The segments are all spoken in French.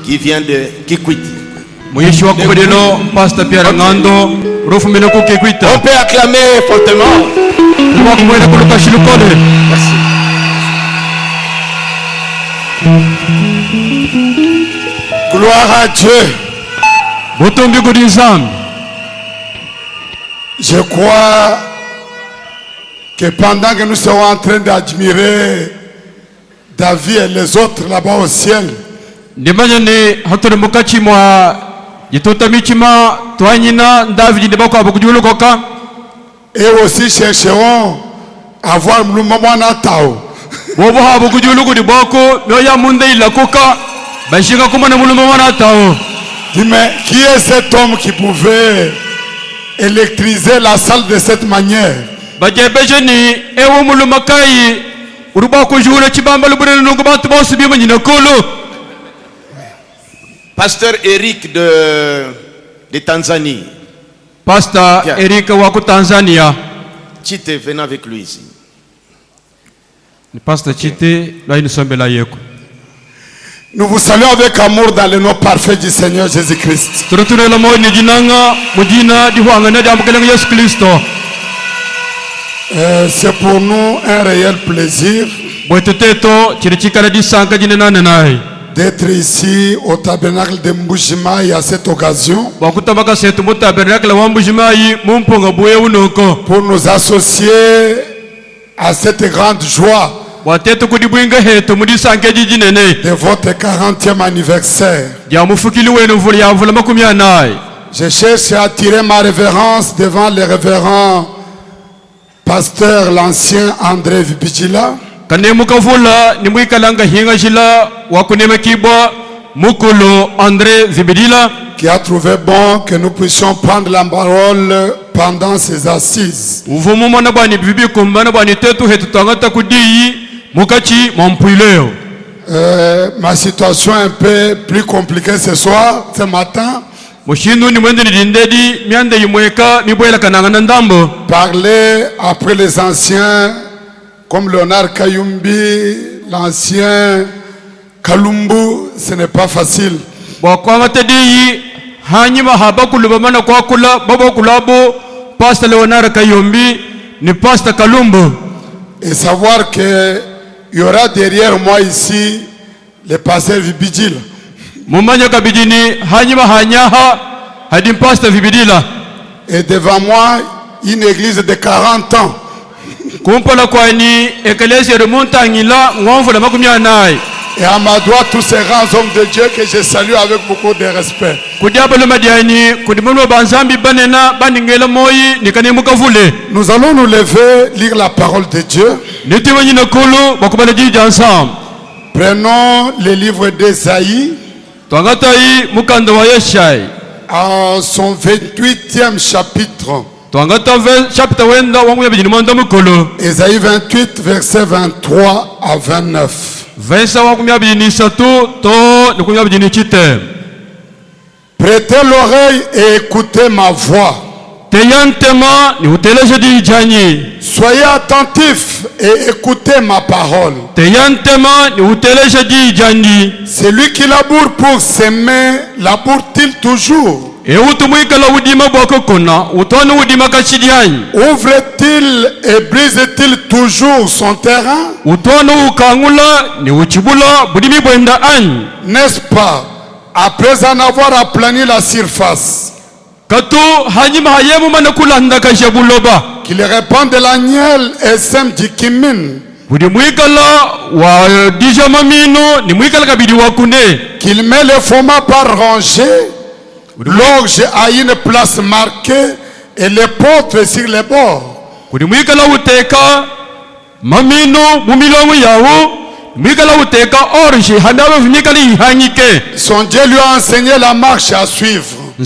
qui vient de Kikwit. On peut acclamer fortement. Merci. Gloire à Dieu. Je crois que pendant que nous serons en train d'admirer David et les autres là-bas au ciel, et aussi chercheront à voir le moment Natao. Mais qui est cet homme qui pouvait électriser la salle de cette manière? Pasteur Eric de Tanzanie. Pasteur Eric Waku Tanzania. Chite, venez avec lui ici. Pasteur Chite, là nous sommes là. Nous vous saluons avec amour dans le nom parfait du Seigneur Jésus-Christ. C'est pour nous un réel plaisir d'être ici au tabernacle de Mbujimayi à cette occasion pour nous associer à cette grande joie de votre 40e anniversaire. Je cherche à attirer ma révérence devant les révérends pasteur l'ancien André Vibijila, qui a trouvé bon que nous puissions prendre la parole pendant ces assises. Ma situation est un peu plus compliquée ce soir, ce matin. Parler après les anciens comme Léonard Kayumbi, l'ancien Kalumbu, ce n'est pas facile. Et savoir qu'il y aura derrière moi ici le pasteur Vibijila. Et devant moi, une église de 40 ans. Et à ma droite, tous ces grands hommes de Dieu que je salue avec beaucoup de respect. Nous allons nous lever, lire la parole de Dieu. Prenons le livre d'Ésaïe, à son 28e chapitre. Ésaïe 28, versets 23 à 29. Prêtez l'oreille et écoutez ma voix. Soyez attentifs et écoutez ma parole. Celui qui laboure pour s'aimer, laboure-t-il toujours? Ouvre-t-il et brise-t-il toujours son terrain? N'est-ce pas, après en avoir aplani la surface, qu'il répand de l'agnelle et sème du kimin, qu'il met les fromages par rangée, l'orge à une place marquée et les potres sur les bords. Son Dieu lui a enseigné la marche à suivre. Il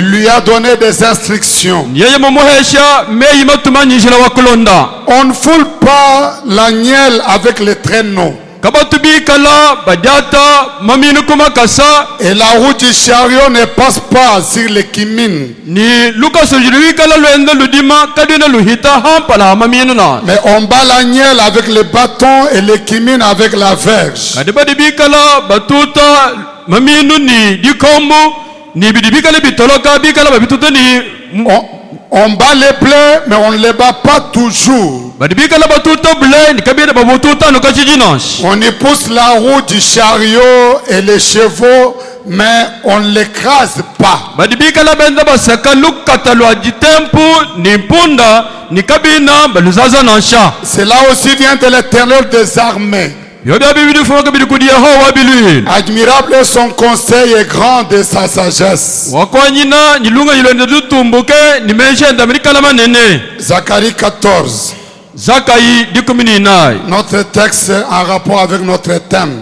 lui a donné des instructions. On ne foule pas l'agnelle avec les traîneaux. kabatubi kala badiata maminu kumakasa Et la route du chariot ne passe pas sur l'équimine. ni luka sojiri kala luenda ludima kadina luhita hampala maminu na Mais on bat l'agnelle avec le bâton et l'équimine avec la verge. kadibadibi kala batuta maminu ni dikombo ni bidibi kala bitoloka bikala babituta ni On bat les blés, mais on ne les bat pas toujours. badibi kala batuta ble ni kabira babututa no kachijinosh On y pousse la roue du chariot et les chevaux, mais on ne l'écrase pas. badibi kala benza basaka lukata lwa jitempu ni punda ni kabina baluzaza na sha Cela aussi vient de l'Éternel des armées. yobya bibidi fo kabidi kudi Yehova bilu Admirable est son conseil et grand de sa sagesse. wakwanyina nilunga yilende dutumbuke nimeshenda mirikala manene Zacharie 14. Zakayi 14 Notre texte en rapport avec notre thème.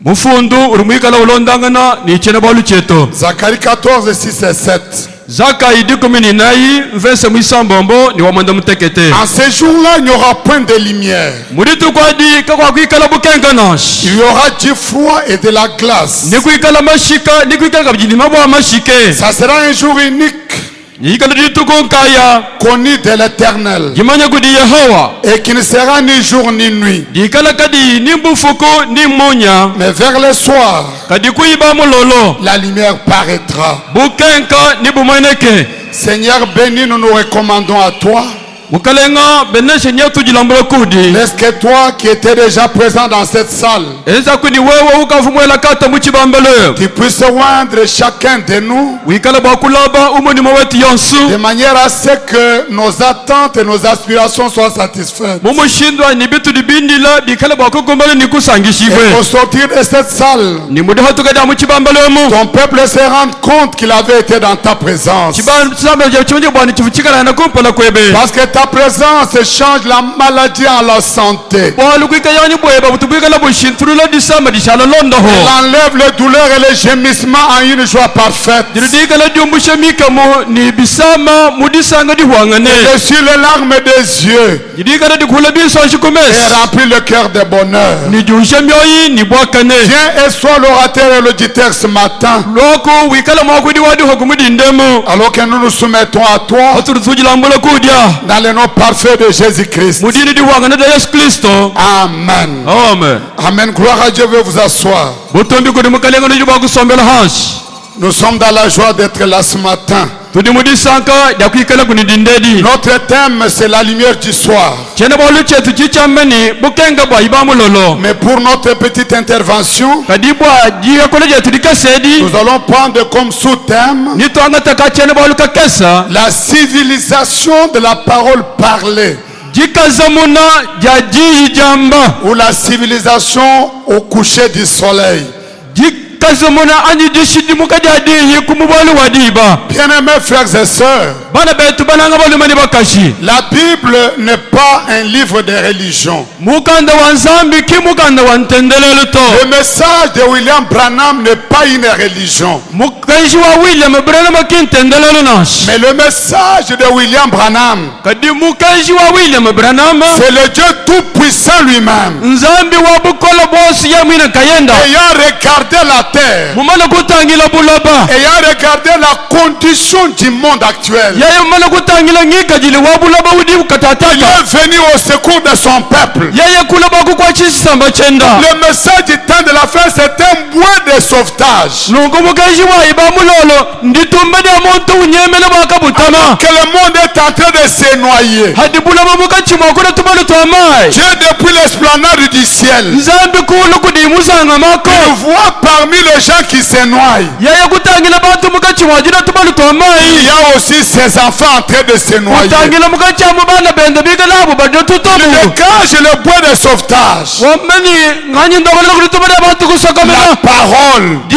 mufundu urumwikala ulondangana ni chene balu cheto Zacharie 14, 6 et 7. Zakayi 14 verse mwisambombo ni wamanda mutekete En ces jours-là, il n'y aura point de lumière. muritu kwadi kakwa kwikala bukenkanash Il y aura du froid et de la glace. ni kwikala mashika ni kwikala bijinima bwa mashike Ça sera un jour unique, yikala ditukonkaya connu de l'Éternel, jimanya kudi Yehova et qui ne sera ni jour ni nuit. dikala kadi ni mbufuko ni munya Mais vers le soir, kadi kuiba mulolo la lumière paraîtra. bukenka ni bumaneke Seigneur béni, nous nous recommandons à toi. bukalenga beneshe nyatu jilambula kudi Est-ce que toi qui étais déjà présent dans cette salle, eza kuni wewe ukavumwela kata muchibambele tu puisses oindre chacun de nous wikala bakulaba umunimo wetu yonsu de manière à ce que nos attentes et nos aspirations soient satisfaites. mumushindwa ni bitu dibindila bikala bakugombele ni Et kusangishibwe au sortir de cette salle, ni muda hatukada muchibambelemu ton peuple se rende compte qu'il avait été dans ta présence. chibamba ja chimanje bwani chifuchikala na kumpala kwebe Parce que ta présence change la maladie en la santé. walukwika yanyu bweba butubwikala bushintulula disama dishala londoho Elle enlève les douleurs et les gémissements en une joie parfaite. dilidikala dyumbusha mikamu ni bisama mudisanga dihwangane Dessus les larmes des yeux didikala dikula biso et shikumesi remplit le cœur de bonheur. ni jusha myoyi ni bwakane Viens et sois l'orateur et l'auditeur ce matin. loko wikala mwakwidi wadiho kumudindemu Alors que nous nous soumettons à toi aturutujilambula kudya dans le nom parfait de Jésus-Christ. mudini dihwangane da Yesu Kristo. Amen. Amen. Amen. Gloire à Dieu. Veuillez vous asseoir. butombi kudi mukalengano juba kusombela hansi Nous sommes dans la joie d'être là ce matin. tudi mudisanka yakwikala kunidindedi Notre thème, c'est la lumière du soir. chene bolu chetu chichambeni bukenga bwa ibamulolo Mais pour notre petite intervention, kadi bwa jigakola jetu dikasedi nous allons prendre comme sous-thème nitwangataka chene bolu kakesa la civilisation de la parole parlée jikazamuna jaji jamba ou la civilisation au coucher du soleil. jikazamuna anyi jishidi mukajadi yikumubolu wadiba. Bien-aimés frères et sœurs, Bana betu bananga balumani bakashi la Bible n'est pas un livre de religion. mukanda wa nzambi ki mukanda wa ntendelelo to Le message de William Branham n'est pas une religion. mukanji wa William Branham ki ntendelelo nash Mais le message de William Branham, kadi mukanji wa William Branham c'est le Dieu tout-puissant lui-même. nzambi wa bukola bosi ya mwina kayenda Ayant regardé la terre, mumana kutangila bulaba ayant regardé la condition du monde actuel, yaye mumana kutangila ngika jili wa bulaba udi il ukatataka est venu au secours de son peuple. yaye kulaba kukwa chisamba chenda Le message du temps de la fin, c'est un moyen de sauvetage. nungu mukanji wa ibamulolo nditumbe de muntu unyemele bakabutama Que le monde est en train de se noyer. hadi bulaba mukachimwa kuna tumalu twamai Dieu, depuis l'esplanade du ciel, nzambi kulu kudimuzanga mako il voit parmi les gens qui se noient, yaye kutangila bantu mukachimwa jina tumalu il twamai y a aussi ses enfants en train de se noyer. kutangila mukachamu bana bende bigalabu badyo tutobu Le cage et le bois de sauvetage, wameni ngani ndogolela kulitumana abantu la kusokomela parole, di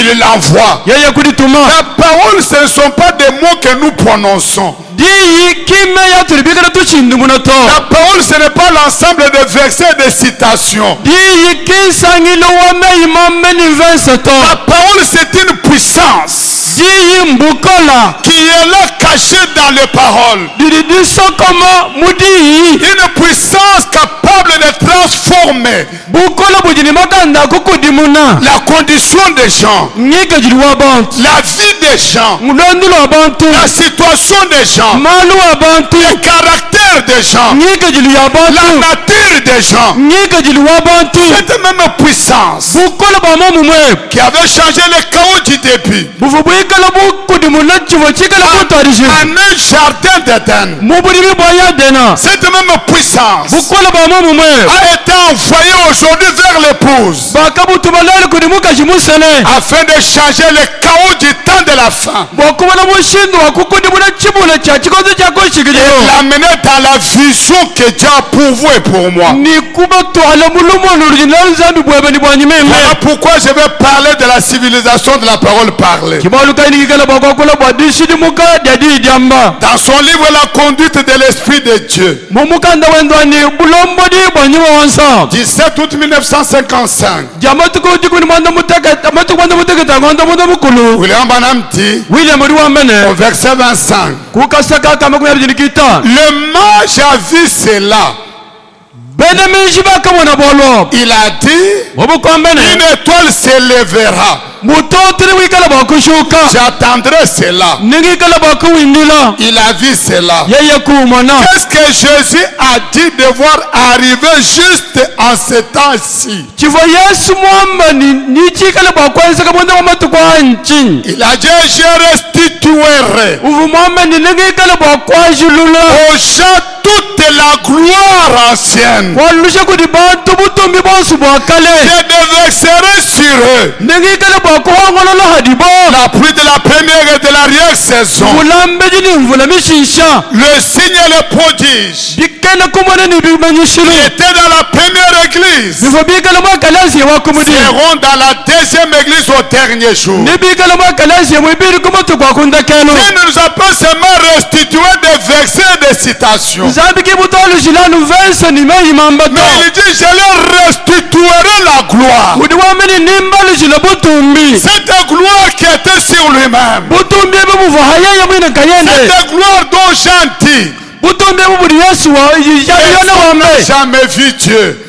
il l'envoie. yeye kulituma La parole, ce ne sont pas des mots que nous prononçons. di kime yaturi bigala tuchindi munoto La parole, ce n'est pas l'ensemble de versets et de citations. di kisangilo wamei mameni venseto La parole, c'est une puissance. Di mbukola. qui est là caché dans les paroles. Di sokoma mudi. Une puissance capable de transformer Bukola bujini makanda kukudimuna. la condition des gens, Nyika jili wabantu. la vie des gens, Mudandilo wabantu. la situation des gens, Malu wabantu. le caractère des gens, Nyika jili la wabantu. nature des gens. Nyika jili wabantu. Cette même puissance Bukola bama mumwe. qui avait changé le chaos du début Bufubuikala bukudimuna chivo chikala kutarishi. en un jardin d'Éden. Mubudimi boya dena. Cette même puissance Bukola bama mumwe. a été envoyée aujourd'hui vers l'épouse Bakabutumalele kudimuka shimusene. afin de changer le chaos du temps de la fin Bokubala mushindu wakukudimuna chibula cha chikozi chako et shikijiro. l'amener dans la vision que Dieu a pour vous et pour moi. Ni kuba twala mulumo n'original zambi bwebe ni bwanyimeme. Voilà pourquoi je vais parler de la civilisation de la parole parlée. Kibalu kaini kikala bakakula bwadishi di muka jadi diamba. Dans son livre La conduite de l'Esprit de Dieu, Mumukanda wendwani bulombo di bwanyima wansa. 17 août 1955, Jamatu kujikuni mwanda mutaka, amatu mwanda mutaka tangonda mwanda mukulu. William Branham dit William Riwa au mene. verset 25, Kukasaka kama kuna bjinikita. le mage a vu cela. Bene minjiba kama na bolo. Il a dit, Mubukombene. une étoile s'élèvera. Mutotiri wikala bakushuka. J'attendrai cela. Ningikala bakuwindila. Il a vu cela. Yeye kumana. Qu'est-ce que Jésus a dit devoir arriver juste en ce temps-ci? Chivo Yesu mwamba ni chikala bakwanza kabonda mwamatu kwa nchi. Il a dit, je restituerai Uvu mwamba ni ningikala bakwajulula. aux gens toute la gloire ancienne. Walusha kudi bantu butumbi bonsu bwakale. Je déverserai sur eux Ningikala bakwangolola hadibo. la pluie de la première et de l'arrière-saison, Mulambe jini mvula mishisha. le signe et le prodige. Bikala kumana ni bimanyishiru. Qui étaient dans la première église Bifo bikala mwakalasi ya wakumudi. seront dans la deuxième église au dernier jour. Ni bikala mwakalasi ya mwibiri kumatu kwa kunda keno. Il ne nous a pas seulement restitué des versets et des citations, Zambi kibutolu jilanu verse ni mehi mambato. mais il dit, je leur restituerai la gloire. Udi wameni nimbalu jila butumbi. Cette gloire qui était sur lui-même. Butumbi bubu hayaya mwina kayende. Cette gloire dont Jean dit, Butumbi bubu Yesu wa yona personne wambe. n'a jamais vu Dieu.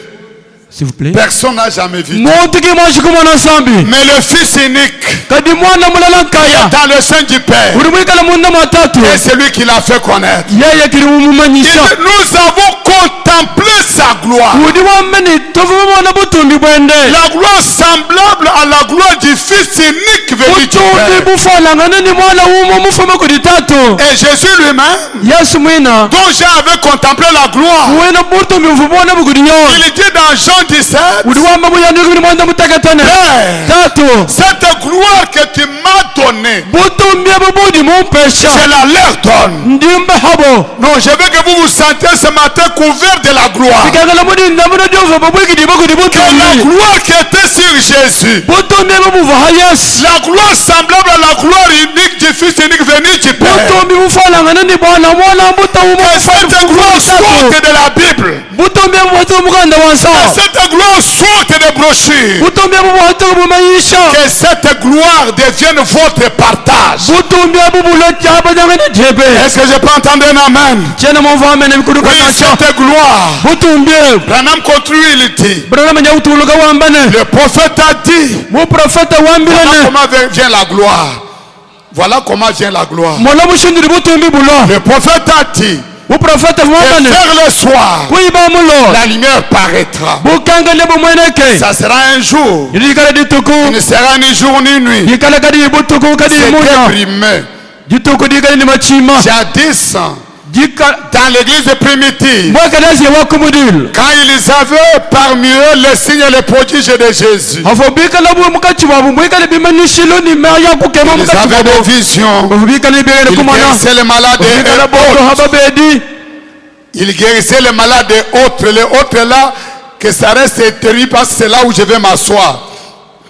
S'il vous plaît. Personne n'a jamais vu Dieu. Montu ki mwashikumana sambi. Mais le Fils unique Kadi mwana mulala kaya. dans le sein du Père, Udi mwikala munda matatu. et c'est lui qui l'a fait connaître. Yeye kiri Il umumanyisha. dit, nous avons contemplé sa gloire. Udi wameni tofu mwana butumbi bwende. La gloire semblable à la gloire du Fils unique venu du Butumbi Père. bufalangana ni mwana umo mufama kudi tatu. Et Jésus lui-même, Yesu mwina. dont Jean avait contemplé la gloire, Wena butumbi mfubona bukudi yon. il dit dans Jean 17, Udi wamba muyandiki ni mwana mutakatane. Père, Tatu. cette gloire que tu m'as donnée, Butumbi bubudi mumpesha. je la leur donne. Ndimbe habo. Non, je veux que vous vous sentiez ce matin couvert de la gloire. Sikagala mudi ndamuna diofa babwiki diboko Que la dibutumbi. gloire qui était sur Jésus, Butumbi bubu hayas. la gloire semblable à la gloire unique du Fils unique venu du Père. Butumbi bufalangana ni bwana mwana mbuta umo Que cette gloire sorte de la Bible. Butumbi bwatu mukanda Que wansa. cette gloire sorte des brochures. Butumbi bwatu bumayisha. Que cette gloire devienne votre partage. Butumbi bubu lotya abanyanga ni jebe. Est-ce que je peux entendre un amen? Chena mvame ne mkuduka Oui, nacho. cette gloire. Butumbi. Branham continue, il dit, Brana manya utuluka wambane. le prophète a dit, Mu profeta voilà wambirane. comment vient la gloire. Voilà comment vient la gloire. Mola mushindiri butumbi bulo. Le prophète a dit, Mu profeta et wambane. vers le soir, Kuiba mulo. la lumière paraîtra. Bukanga lebo mweneke. Ça sera un jour. Yikala dituku. Il ne sera ni jour ni nuit. Yikala kadi butuku kadi C'est munya. déprimé. Dituku dikali ni machima. Jadis, Jika dans l'église primitive, mwakadazi ya wakumudil. quand ils avaient parmi eux les signes et les prodiges de Jésus, Afo bikala bu mukachi wabu mwikala bimanishilo ni maya kukema ils mukachi avaient wabu. des visions. Afo bikala bigele Ils kumana. guérissaient les malades Bikala et bodo autres. hababedi. Ils guérissaient les malades et autres. Les autres là, que ça reste terrible parce que c'est là où je vais m'asseoir.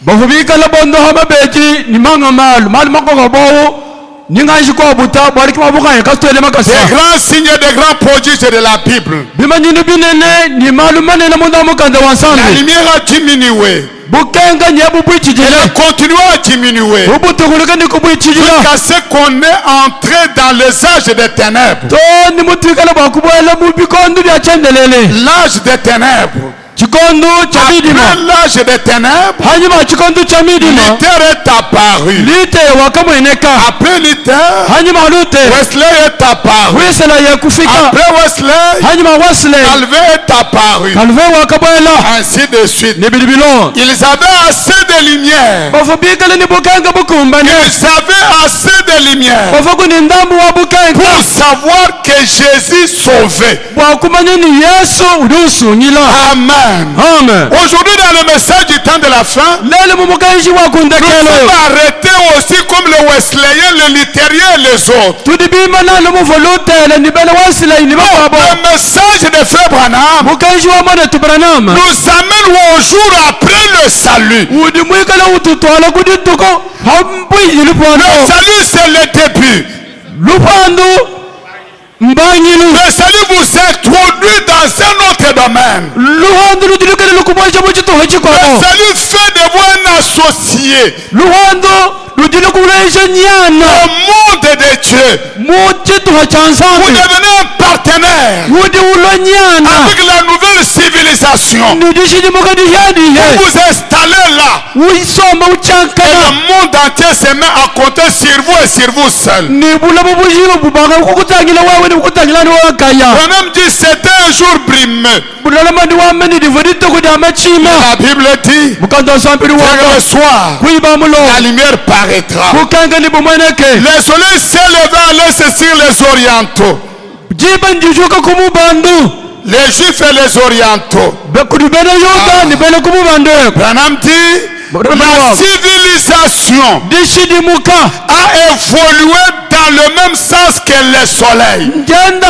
Bafo bikala bondo hababedi ni manga mal. Mal mako kabawo. ninganji kwa buta bwali kimabuka ekastole makasa Des grands signes et des grands prodiges de la Bible. bimanyini binene ni malumane na munda mukanda La wansambe lumière a diminué. bukenga nyebu bwichijile Elle continue à diminuer. ubutugulika ni kubwichijila Jusqu'à ce qu'on est entré dans les âges des ténèbres. to ni mutikala bakubwela mu bikondo bya chendelele L'âge des ténèbres. chikondo cha Après midima l'âge des ténèbres, hanyuma chikondo cha midima Luther est apparu. lite wakamweneka Après Luther, hanyuma lute Wesley est apparu. wisela yakufika Après Wesley, hanyuma wesley Calvin est apparu. kalve wakabwela Ainsi de suite. ni bilibilon Ils avaient assez de lumière. bafubikale ni bukenga bukumbane Ils avaient assez de lumière bafuku ni ndambu wa bukenga pour savoir que Jésus sauvait. bwakumanya ni yesu uliusunyila Amen. amen Aujourd'hui, dans le message du temps de la fin, lele mumukanji nous wakundekelo sommes arrêtés aussi comme le Wesleyen, le Luthérien et les autres. tudibima nalo muvolutele ni bele wesley ni bababo Le message de Frère Branham mukanji wa mwana tubranama nous amène au jour après le salut. udi mwikala ututwala kudi tuko hambwiji Le lupando salut, c'est le début. lupando mbanyilu Le salut vous introduit dans un autre domaine. luhando ludilikele lukubwaja muchituho Le chikwamo salut fait de vous un associé luhando ludilikuleja nyana au monde de Dieu. muchituho cha Vous nsambi devenez un partenaire udi ulo nyana avec la nouvelle civilisation. nidishidimukadihadihe Vous vous installez là. wisomba Et uchankana le monde entier se met à compter sur vous et sur vous seul. nibulamu bujilo bubanga bukutangila wewe nibukutangila ni wakaya Branham dit c'était un jour brimeux. bulalama ndiwamene divudito kudi amachima La Bible dit mukanda wasampiri vers wako le soir, kuiba mulo la lumière paraîtra. bukanga ni bumweneke Le soleil s'est levé à l'est sur les orientaux. jiba ndijuka kumubandu Les juifs et les orientaux. kudi bene yuda ni bene kumubandu Branham dit la civilisation dishidimuka a évolué dans le même sens que le soleil. njenda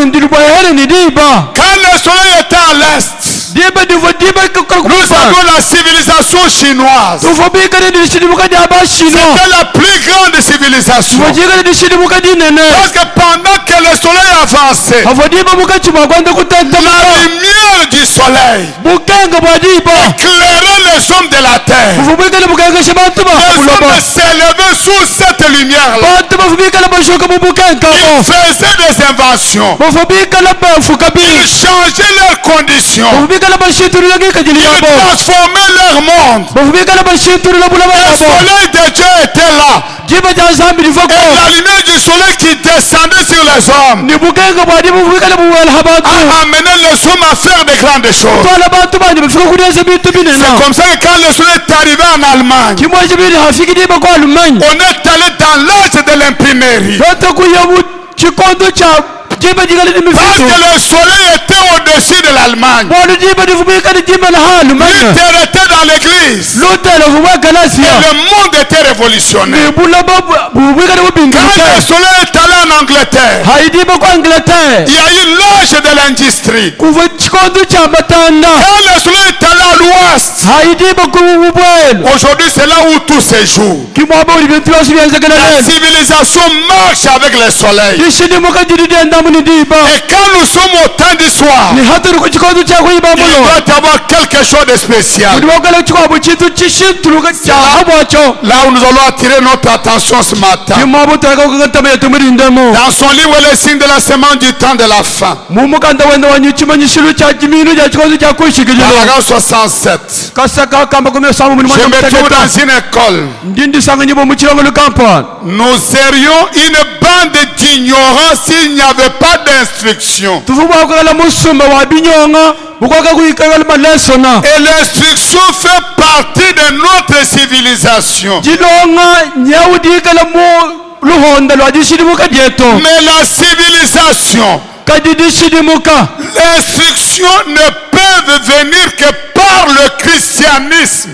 ndilubwahere ni diba Quand le soleil était à l'est, diba diba nous avons la civilisation chinoise. tufobikane dishidimuka dyabashino C'était la plus grande civilisation. tufojikane dishidimuka dinene Parce que pendant que le soleil avançait, avodiba mukachima kwanda la kutetemaka lumière du soleil bukanga bwa diba éclairait les hommes de la terre. tufubikane bukangasha bantu Les bakuloba hommes s'élevaient sous cette lumière-là. bantu bafubikane bashoka mu Ils bukankamo faisaient des inventions. bafubikane bafukabili Ils changeaient leurs conditions. bafubikane bashiturila ngikajili Ils yabo transformaient leur monde. bafubikane bashiturila bulaba Le yabo soleil de Dieu était là. jiba ja nsambi Et livako la lumière du soleil qui descendait sur les hommes ni bukenga bwa diba bufubikane buwelaha bantu a amené les hommes à faire de grandes choses. twala bantu bandi bafika kudyeza bintu binene C'est comme ça que quand le soleil est arrivé en Allemagne, kimwaji bili hafiki diba kwa alumanyi on est allé dans l'âge de l'imprimerie. yote kuyabu chikondo cha jiba jikali ni Parce mifitu que le soleil était au-dessus de l'Allemagne. bwanu jiba difubikane jiba la ha alumanya Luther était dans l'église. lutela fubwa Et galasia le monde était révolutionné. ni bulaba bubikane Quand bubingilite le soleil est allé en Angleterre, haidiba kwa angleterre il y a eu l'âge de l'industrie. kuva chikondo cha matanda Quand le soleil est allé à l'ouest, haidiba kububwelu aujourd'hui c'est là où tout se joue. kimwaba uli bintu byose byenzekana La neza civilisation marche avec le soleil. dishidimuka jididenda muni diba Et quand nous sommes au temps du soir, ni haturi ku chikondo cha kuiba il mulo doit y avoir quelque chose de spécial. uli wakala chikwabu chitu chishintuluka cha habwacho Là où nous allons attirer notre attention ce matin. kimwaba utaka kukatama yatumurindemo Dans son livre Les signes de la semence du temps de la fin, mumukanda wenda wanyu chimanyishiru cha jiminu cha chikondo cha kushikijilo paragraphe 67. kasaka kamba kumyo samu muni Je mwana me trouve mteketa dans une école. ndindi sanga nyibo muchirongo lukampani Nous serions une bande d'ignorants s'il n'y avait pas d'instruction. tufuba wakala musumba wa binyonga bukwaka kuikakala malesona Et l'instruction fait partie de notre civilisation. jilonga nyaudikala mu luhonda lwa dishidimuka dieto Mais la civilisation, kadi dishidimuka l'instruction ne peut venir que par le christianisme.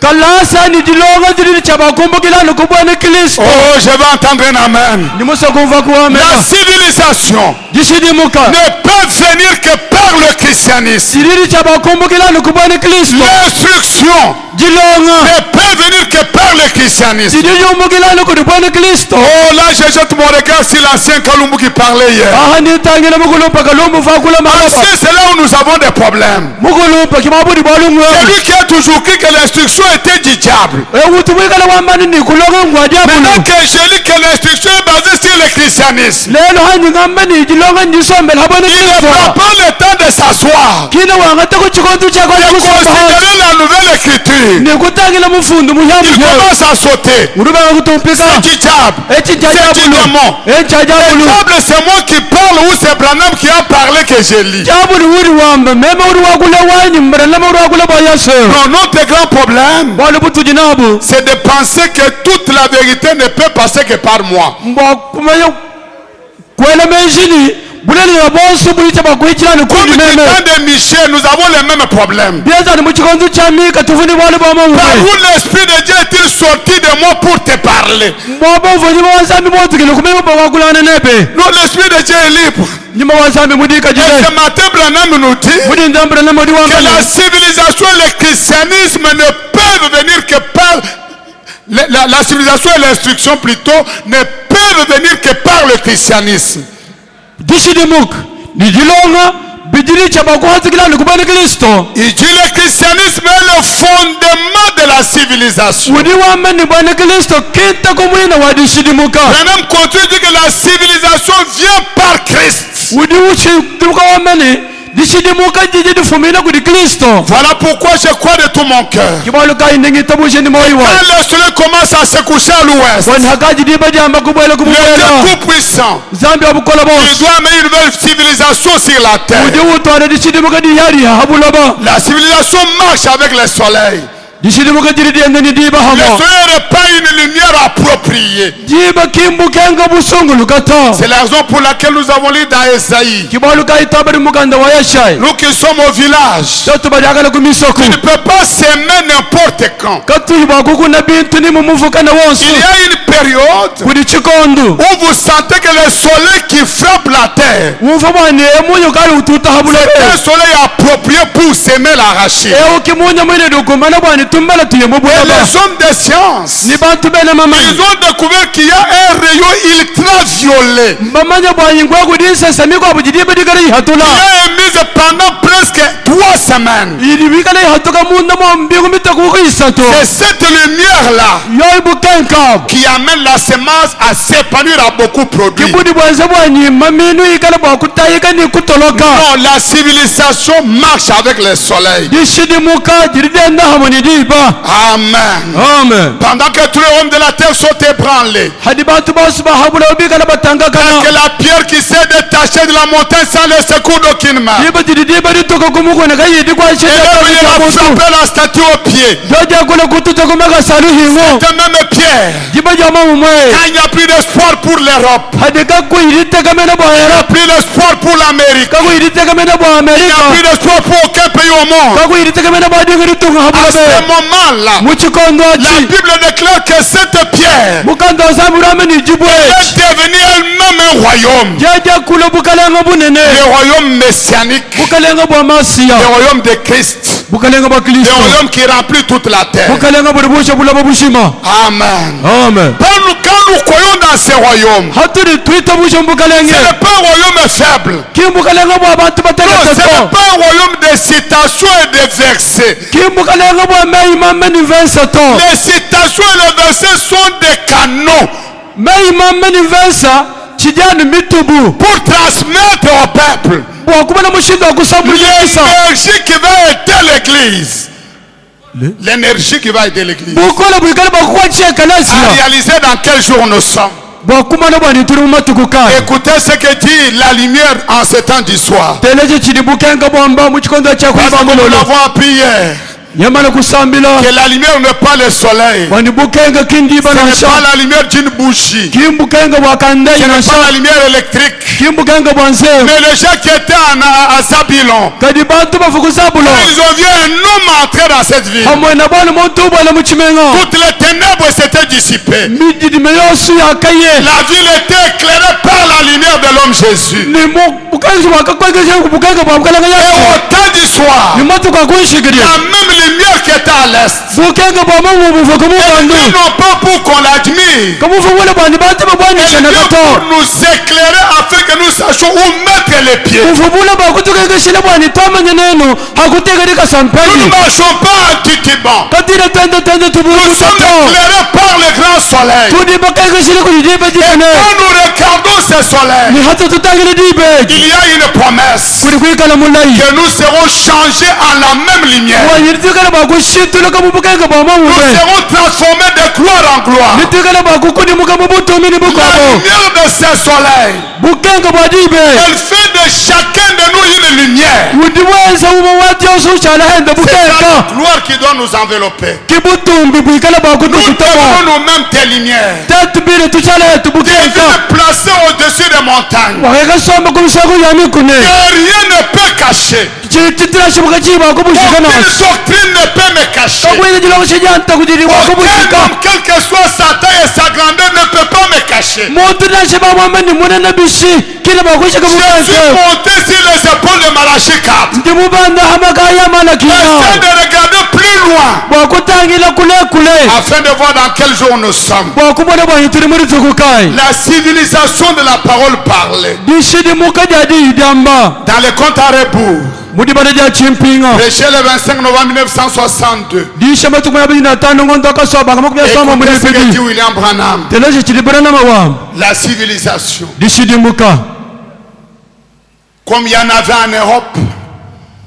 kalasa ni dilonga dilili chabakumbukila lukubwana kristo Oh, je vais entendre un amen. nimusa kumva kuwamela La civilisation dishidimuka ne peut venir que par le christianisme. dilili chabakumbukila lukubwana kristo L'instruction jilonga ne peut venir que par vers le christianisme. Didi yomukilana kuri bwana Kristo. Oh là, je jette mon regard sur l'ancien Kalumbu qui parlait hier. Ahani tangela mukulupa kalumbu fakula malaba. C'est là où nous avons des problèmes. Mukulupa kimabudi balungu. C'est lui qui a toujours cru que l'instruction était du diable. Utuwekala wamani ni kuloga ngwa diable. Maintenant que je lis que l'instruction est basée sur le christianisme, Lelo hani ngambani jilonga njisombe labona il ne prend pas le temps de s'asseoir, kina wangata ku chikontu chako de considérer la nouvelle écriture. ne kutangila mufundu Il muyamu commence à sauter. uruba kutumpika C'est du diable. eti C'est du jajabulu démon. eti Le jajabulu diable, c'est moi qui parle ou c'est Branham qui a parlé que je lis. jabulu uri wamba meme uri wakula wanyi mbaralama uri wakula bayase Non, notre grand problème, wale butu jinabu c'est de penser que toute la vérité ne peut passer que par moi. mbo kumayo kwela menjini buleli ya bonso bulicha bakuichilani Comme kundi du meme temps de Michel, nous avons les mêmes problèmes. biaza ni muchikontu cha mika tufuni wale Par bama où l'Esprit de Dieu est-il sorti de moi pour te parler? mbo mvunyi wansambi botukile kumema bawakulana nepe Non, l'Esprit de Dieu est libre. nyuma wansambi mudika Et jile ce matin, Branham nous dit mudi ndambra na mudi que wamba la civilisation et le christianisme ne peuvent venir que par... La civilisation et l'instruction plutôt ne peuvent venir que par le christianisme. dishidimuk nijilonga bidili cha bakuhatikilani kubani Kristo Il dit le christianisme est le fondement de la civilisation. udi wamba ni bwana Kristo kinta kumwina wa dishidimuka Branham continue de dire que la civilisation vient par Christ. udi uchi dimuka wambani dishidimuka jiji difumina kudi Kristo Voilà pourquoi je crois de tout mon cœur. kibalu kai ndingi tabushe ni moiwa Quand le soleil commence à se coucher à l'ouest, wani hakaji diba jamba kubwela le kumwela Dieu tout-puissant, zambi wabukola il boss doit amener une nouvelle civilisation sur la udi terre. utwana dishidimuka di yari habulaba La civilisation marche avec le soleil. dishidimuka jiri diendeni diba Le hamo soleil répand une lumière appropriée. jiba kimbukenga busungulu kata C'est la raison pour laquelle nous avons lu dans Esaïe. kibalu kai tabari mukanda wa yashai Nous qui sommes au village, toto bajagala kumisoko tu ne peux pas s'aimer n'importe quand. katuiba kukuna bintu ni mumuvukana Il wonso y a une période kuli chikondu où vous sentez que le soleil qui frappe la terre, wumva bwane emunyo kali ututa habula c'est un soleil approprié pour s'aimer l'arracher. ewo kimunya mwine dukumana bwane tumbala tuye Et mubweba les hommes de science, ni bantu bene mamani ils ont découvert qu'il y a un rayon ultraviolet bamanya bwanyi ngwaku dinsesa miko abujidibe digala ihatula qui a émis pendant presque 3 semaines. ili bigala ihatuka munda mo mbigu mitakuku isato C'est cette lumière-là yoibu kenka qui amène la semence à s'épanouir à beaucoup produire. kibudi bwanze bwanyi maminu ikala bwakutayika ni kutoloka Non, la civilisation marche avec le soleil. dishidimuka jiridenda hamoni diba Amen. amen Pendant que tous les hommes de la terre sont ébranlés, hadi bantu bose bahabula bigala batangakana que la pierre qui s'est détachée de la montagne sans le secours d'aucune main, diba jididiba ritoka kumukona kayidi kwa et il a frappé la statue au pied. joja kula kututa kumaka saluhingo Cette même pierre, jiba jama mumwe quand il n'y a plus d'espoir pour l'Europe, hadi kakuirite kamena bwa il n'y a Europe plus d'espoir pour l'Amérique, kakuirite kamena bwa il n'y a plus Amerika d'espoir pour aucun pays au monde. kakuirite kamena bwa digiri tunga À habula ce be moment-là, muchikondo la achi Bible déclare que cette pierre mukando sabura ni jibwe est devenue elle-même un royaume. jaja kula bukalenga bunene Le royaume messianique, bukalenga bwa masiya le royaume de Christ, bukalenga bwa le Kristo royaume qui remplit toute la terre. bukalenga bwa busha bulaba bushima Amen. amen Quand nous croyons dans ce royaume, haturi twita busha ce bukalenge n'est pas un royaume faible. kimbukalenga bwa bantu Non, ce n'est bategeteto pas un royaume de citations et de versets. kimbukalenga bwa meima meni versa to Les citations et les versets sont des canaux meima meni versa chijani mitubu pour transmettre au peuple bwakuba na mushindo okusabulisa l'énergie qui va aider l'église. L'énergie qui va aider l'église. bukola bwikale bwakukwachia À kanasiya réaliser dans quel jour nous sommes. bwakumana bwani turi mumatuku kaya Écoutez ce que dit la lumière en ce temps du soir. teleje chiri bukenga bwamba muchikondo Parce que nous chakuibambulolo l'avons appris hier. yamala kusambila Que la lumière n'est pas le soleil. bwani bukenga kindiba Ce n'est nasha pas la lumière d'une bougie. kimbukenga bwakandai Ce n'est nasha pas la lumière électrique. kimbukenga bwanzeru Mais les gens qui étaient à Zabylon, kadi bantu bafukusabulo ils ont vu un homme entrer dans cette ville. hamwe na bwana muntu bwala muchimenga Toutes les ténèbres s'étaient dissipées. mididime yosu yakaye La ville était éclairée par la lumière de l'homme Jésus. ni bukanzi bwakakwegeje kubukenga bwabukalanga Et yasu au temps du soir, ni matuku akunshikirya la même lumière qui était à l'est. bukenga bwa mungu buva ku Et mubandu Dieu non pas pour qu'on l'admire, kamuvumule bwani bati mais babwanisha na Dieu gato pour nous éclairer afin que nous sachions où mettre les pieds. buvumule bwakutukekeshile bwani twamanya nenu hakutegereka Nous ne sampeli marchons pas en titubant. katile twende Nous sommes tubulutato éclairés par le grand soleil. tudi bakekeshile kulidibe jikane Quand nous regardons ce soleil, ni hata tutangile dibe il y a une promesse kuli kwikala mulayi que nous serons changés en la même lumière. wanyiritikala bwakushitulaka mubukenga bwa Nous mawube serons transformés de gloire en gloire. nitikala bwakukunimuka mubutumini La bukwabo lumière de ce soleil, bukenga bwa dibe elle fait de chacun de nous une lumière. udi wenza umo watyoso uchalahenda C'est bukenga la gloire qui doit nous envelopper. kibutumbi bwikala Nous bwakutukutamo devenons nous-mêmes des lumières. tetubile tuchaletu Des bukenga villes placées au-dessus des montagnes. wakekasomba kumisaku ya mikune Que rien ne peut cacher. chitirashoboka chibwako bushika Aucune nasi doctrine ne peut me cacher. kakwine chilongo chijanta kuchilibwako Aucun bushika homme, quelle que soit sa taille et sa grandeur, ne peut pas me cacher. muntu nashe bamwambe munene bishi kila bakushika Je suis bukanze monté sur les épaules de Malachie 4. ndi mubanda hamakaya malakina Essaie de regarder plus loin bwakutangila kule kule afin de voir dans quel jour nous sommes. bwakubona bwanyi tuli muri tukukai La civilisation de la parole parlée. dishidimuka jadi idamba Dans les comptes à rebours, mudibana ja chimpinga prêché le 25 novembre 1962. disha matuku ya 25 ngondo akasoba kama kumya soma muri Écoutez ce que dit bidi William Branham. teleje chilibana na mawam La civilisation. dishidimuka Comme il y en avait en Europe,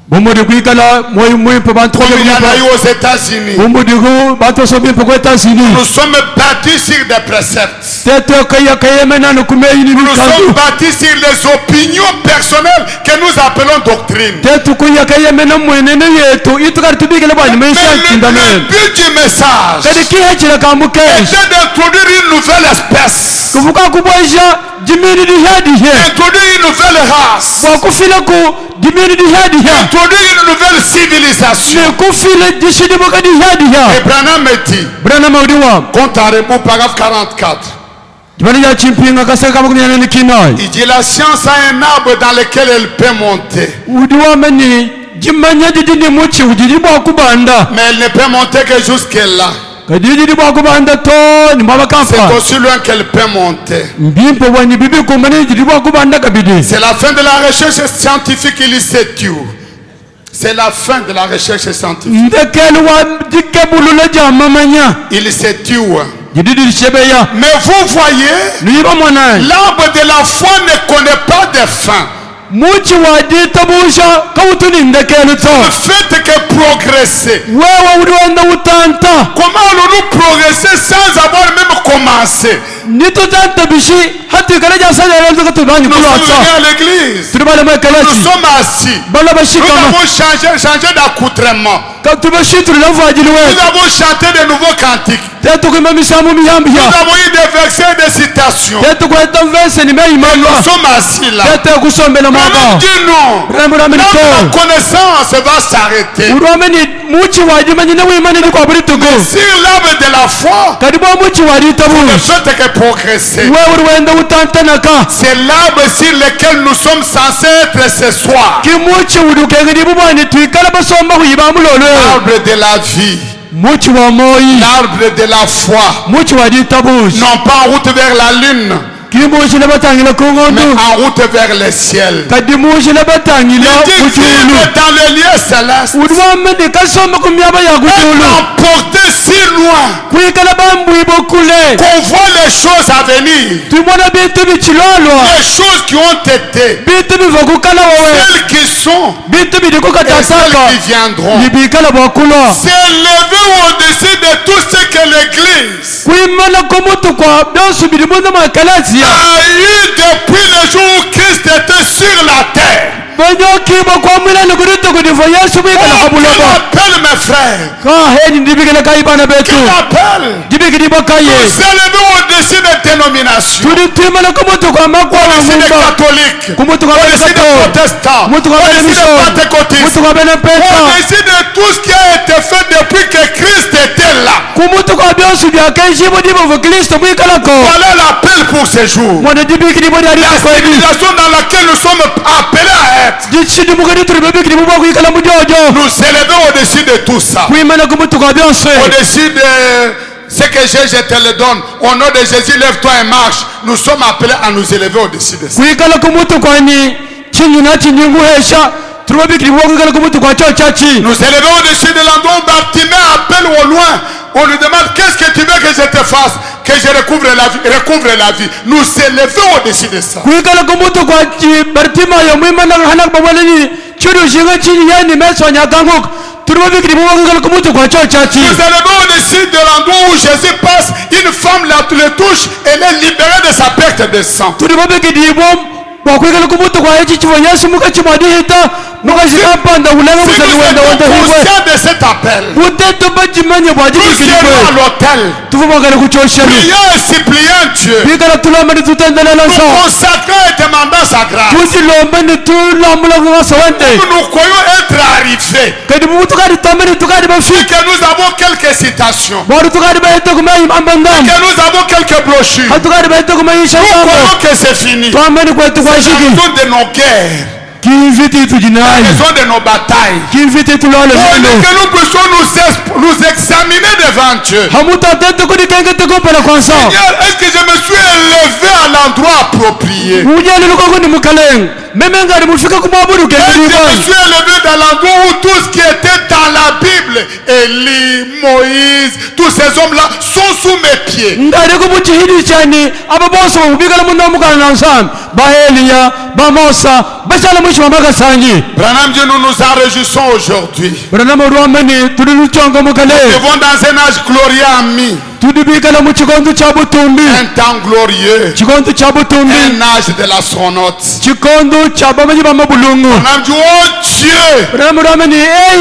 bumudi kwikala mwimpe bantu comme il y en a bamwe eu aux États-Unis. bumudi ku bantu sobimpe kweta sini Nous sommes bâtis sur des préceptes. teto kaya kayemena no kumeyini Nous sommes bikandu bâtis sur les opinions personnelles que nous appelons doctrine. tetu kuya kayemena mwenene yetu itukari tubikele bwanyi Mais meisha le kindamene but du message kadi kihechira kambukeshi c'est d'introduire une nouvelle espèce, kuvuka kubwaisha jimini dihadihe introduire une nouvelle race, bwakufile ku jimini dihadihe introduire une nouvelle civilisation. nekufile dishidimuka dihadihe Et Branham me dit, brana maudiwa compte à rebours, paragraphe 44. jibani ja chimpinga kaseka makumyana ni kinai Il dit la science a un arbre dans lequel elle peut monter, udiwa meni jimanya jidini muchi ujidi bwakubanda mais elle ne peut monter que jusque là. kadi jidi bwakubanda to ni C'est mwabakampa aussi loin qu'elle peut monter. mbimpo bwanyi bibi kumani jidi bwakubanda kabidi C'est la fin de la recherche scientifique, il sait tout. C'est la fin de la recherche scientifique. ndekeli wa dikebulula jamamanya Il sait tout. jididi lishebeya Mais vous voyez, niba mwana l'arbre de la foi ne connaît pas de fin. muchi waditabusha kawutuni ndekeli to Le fait que progresser. wewe uliwenda utanta Comment allons-nous progresser sans avoir même commencé? nitutanta bishi hatikala jasalelezaka tubanyi Nous sommes kulwatsa venus à l'église. tulibale Nous mwekelachi sommes assis. bala Nous bashikama avons changé d'accoutrement. tubashitulila mvajili Nous wetu avons chanté de nouveaux cantiques. tetukwima misamu Nous miyambiya avons eu des versets et des citations. tetukweta mvese Et nimeyimalwa nous sommes assis là. tete kusombela Mais maba dit non. ramburamini Là, to la connaissance va s'arrêter. ulwameni muchi wajimanyine wimanini kwa buli tugu Sur l'arbre de la foi, kadi bwa muchi ne walitabushi fait que progresser. wewe uliwenda utantanaka C'est l'arbre sur lequel nous sommes censés être ce soir. kimuchi ulukengedi bubwani twikala basomba kuyiba mulolwe L'arbre de la vie, muchi wa moyi l'arbre de la foi. muchi walitabushi Non pas en route vers la lune, kimuchi nabatangila mais kungondu en route vers le ciel. kadi muchi nabatangila Il dit kuchulu vivre dans les lieux célestes. uliwamene kasomba kumyaba ya Être kuchulu emporté si loin kwikala bambwibo kule qu'on voit les choses à venir. twibona bintu bichilolwa Les choses qui ont été, bintu biva kukala wawe celles qui sont bintu biliko et celles katasaka qui viendront. nibikala bwakulwa S'élever au-dessus de tout ce que l'Église kwimala kumutu kwa byosi bilimuza makalasiya a eu depuis le jour où Christ était sur la terre. banyokiba kwa mwilani kulitukudivo yesu bwikala Oh, quel kabulaba appel, mes frères! kaheni ndibikile kayibana betu Quel appel! dibikilibo kaye S'élever au-dessus des dénominations, tuli twimala kumutu kwa makwala au-dessus des mumba catholiques, kumutu kwa bene au-dessus des kato protestants, kumutu kwa bene au-dessus miso des pentecôtistes, kumutu kwa bene pesa au-dessus de tout ce qui a été fait depuis que Christ était là. kumutu kwa byosi byakaishi bodi bovu Kristo mwikalako. Voilà l'appel pour ces jours. Mwana dibikini bodi ari La kwa hivi. civilisation dans laquelle nous sommes appelés à être. Dichidi mugani turibibikini muba kuikala mujojo. Nous élevons au-dessus de tout ça. Kuimana kumutu kwa byosi. Au-dessus de ce que j'ai, je te le donne. Au nom de Jésus, lève-toi et marche. Nous sommes appelés à nous élever au-dessus de ça. Kuikala kumutu kwa ni chini na chini nguhesha. Turibibikini muba kuikala kumutu kwa choo chachi. Nous élevons au-dessus de l'endroit où Bartimée appelle au loin. On lui demande qu'est-ce que tu veux que je te fasse, que je recouvre la vie. Nous élevons au-dessus de ça. Kuikala kumutu kwa Bartima ya mwima na hanak babalini chudu shinga chini yani meso nyakanguk. Turibibikini muba kuikala kumutu kwa choo chachi. Nous élevons au-dessus de l'endroit où Jésus passe. Une femme le touche, elle est libérée de sa perte de sang. Turibibikini bom wakwikala kumutu kwa echi chivo Yesu muka chimadihita muka shikapanda ulenga Si musali nous wenda sommes wenda hivwe. conscients de cet appel, Uteto bajimanye nous bwajibikini irons à kwe. l'autel. Tufumagala kuchoshani. Prions et supplions Dieu. Bikala tulamani tutendelela Nous sa. consacrons et demandons sa grâce. Tujilombeni tulamula kwa sawante. Nous croyons être arrivés. Kadi mu tukari tamani tukari Et bafiki. que nous avons quelques citations. Bori tukari baito kumayi ambandam. Que nous avons quelques brochures. Hatukari baito kumayi Nous shambo. croyons que c'est fini. Tuamani kwetu kwa La shiki. raison de nos guerres. Kiviti La tujinai. raison de nos batailles. Kiviti tulale Pour mendo. que nous puissions nous examiner devant Dieu. Hamuta tete kuni kenge tekopela kwanza. Seigneur, est-ce que je me suis élevé à l'endroit approprié? Ujali luko kuni mukaleng. Memenga ni mufika kumwabudu Est-ce que je me kenge. suis élevé dans l'endroit où tout ce qui était dans la Bible, Élie, Moïse, tous ces hommes-là sont sous mes pieds. Ndari kumuchihidi chani aba boso ubikala munna mukana nansam. Ba Elia, ba Mosa, bashala mwisho mabaka sanyi. Branham dit, nous nous en réjouissons aujourd'hui. Branham ruameni tuliluchonga mukale. Nous vivons dans un âge glorieux, ami. Tudibikala mu chikondo cha butumbi. Un temps glorieux. Chikondo cha butumbi. Un âge de l'astronaute. Chikondo cha bamanyi bamabulungu. Branham dit, oh Dieu, Branham ruameni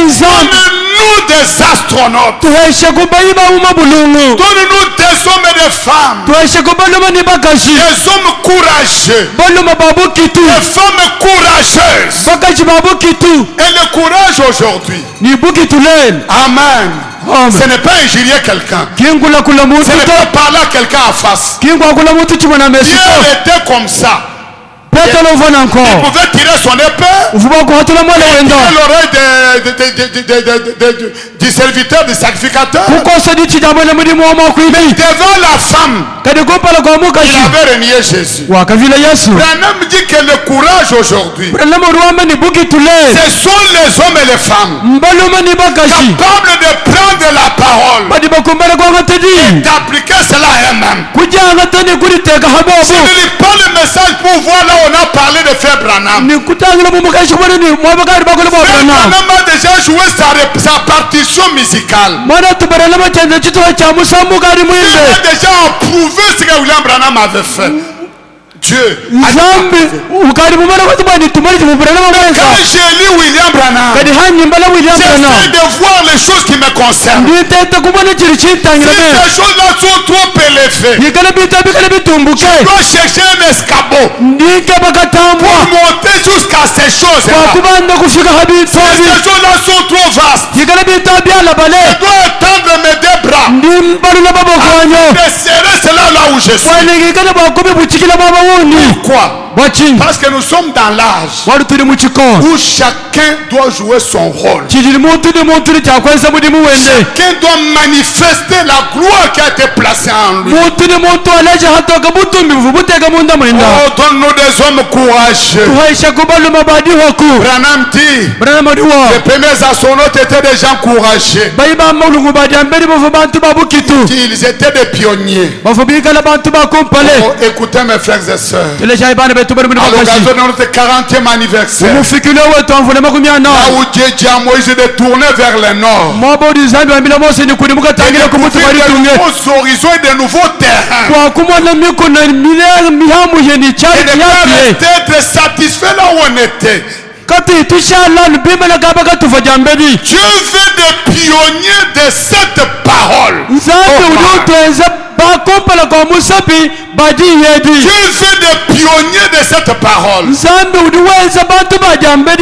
nzambi. donne-nous des astronautes. Tuheshe kubayi ba mabulungu. Donne-nous des hommes et des femmes. Tuheshe kubaluma ni bakashi. Des hommes courageux. Baluma babu kitu. Des femmes courageuses. Bakashi babu kitu. Et le courage aujourd'hui. Ni buki tulen. Amen. Amen. Ce n'est pas injurier quelqu'un. Kingula kula mutu Ce n'est to. pas parler à quelqu'un en face. Kingwa kula mutu chimana Dieu mesito. était comme ça. Petelo ufana Il nko. pouvait tirer son épée. Ufuba kuhatula mwana wenda. Tirer l'oreille du serviteur, du sacrificateur. Kukosa di chijamwe na mudimu wa mwakuibi. Devant la femme, Kadi kupala kwa il mukashi. avait renié Jésus. Wakavila Yesu. Branham dit que le courage aujourd'hui, Branham ruame ni buki tulen. ce sont les hommes et les femmes Mbaluma ni bakashi. capables de prendre la parole Badi bakumbala kwa et ngatedi. d'appliquer cela à eux-mêmes. Kuja ngatani kuliteka Je hababu. ne lis pas le message pour voir là où on a parlé de Frère Branham. Ni kutangila mu mukashi kwa ni mwabakari bakule kwa Frère Branham. Branham a déjà joué sa partition musicale. Mwana tubarelama chanza chituwa cha musamukari Il mwimbe. a déjà approuvé ce que William Branham avait fait. Dieu. Zambi ukari mumana kwa tubani tumari tumubarelama mweza. Quand j'ai lu William Branham, Kadi hanyi mbala William j'essaie Branham. de voir les choses qui me concernent. Nditete kumana chiri Si chintangira me. ces choses-là sont trop élevées, Nikala bita bikala bitumbuke. je dois chercher un escabeau Ndike bakatambwa. pour monter jusqu'à ces Kwa choses-là. kubanda kufika Si habitwabi. ces choses-là sont trop vastes, Nikala bita byala je bale. dois étendre mes deux bras Ndimbalula baba kwanyo. et serrer cela là où je suis. Wanengekana bakumi buchikila baba wundi. Pourquoi? Bwachi. Parce que nous sommes dans l'âge Wali tuli mu chikondo. où chacun doit jouer son rôle. Chijili muntu ni muntu ni chakwesa mudimu wende. Chacun doit manifester la gloire qui a été placée en lui. Muntu ni muntu aleje hatoka butumbi butega munda mwenda. Oh, donne-nous des hommes courageux. Tuhaisha kubaluma badi hoku. Branham dit, Branham adiwa. les premiers astronautes étaient des gens courageux. Baiba mulungu badi amberi bofu bantu babukitu. Ils étaient des pionniers. Bofu bikala bantu bakumpale. Oh, écoutez mes frères et sœurs. Teleja ibane betu bari À mudibakashi. l'occasion de notre 40e anniversaire, Umufikile wetu amvule makumiana. là où Dieu dit à Moïse de tourner vers le nord, Mwabodi zambi wambila mose ni kuni et mukatangira de kumutu couvrir bari de tunge. nouveaux horizons et de nouveaux terrains. Kwa kumwana mikono mihamu yeni Et chari de yake. pas rester être satisfait là où on était. Kati tushala lubima na gaba katufa jambedi. Dieu veut des pionniers de cette parole. Zambi uliotweza bakompala kwa musapi badi yedi. Dieu veut des pionniers de cette parole. Zambi uliweza bantu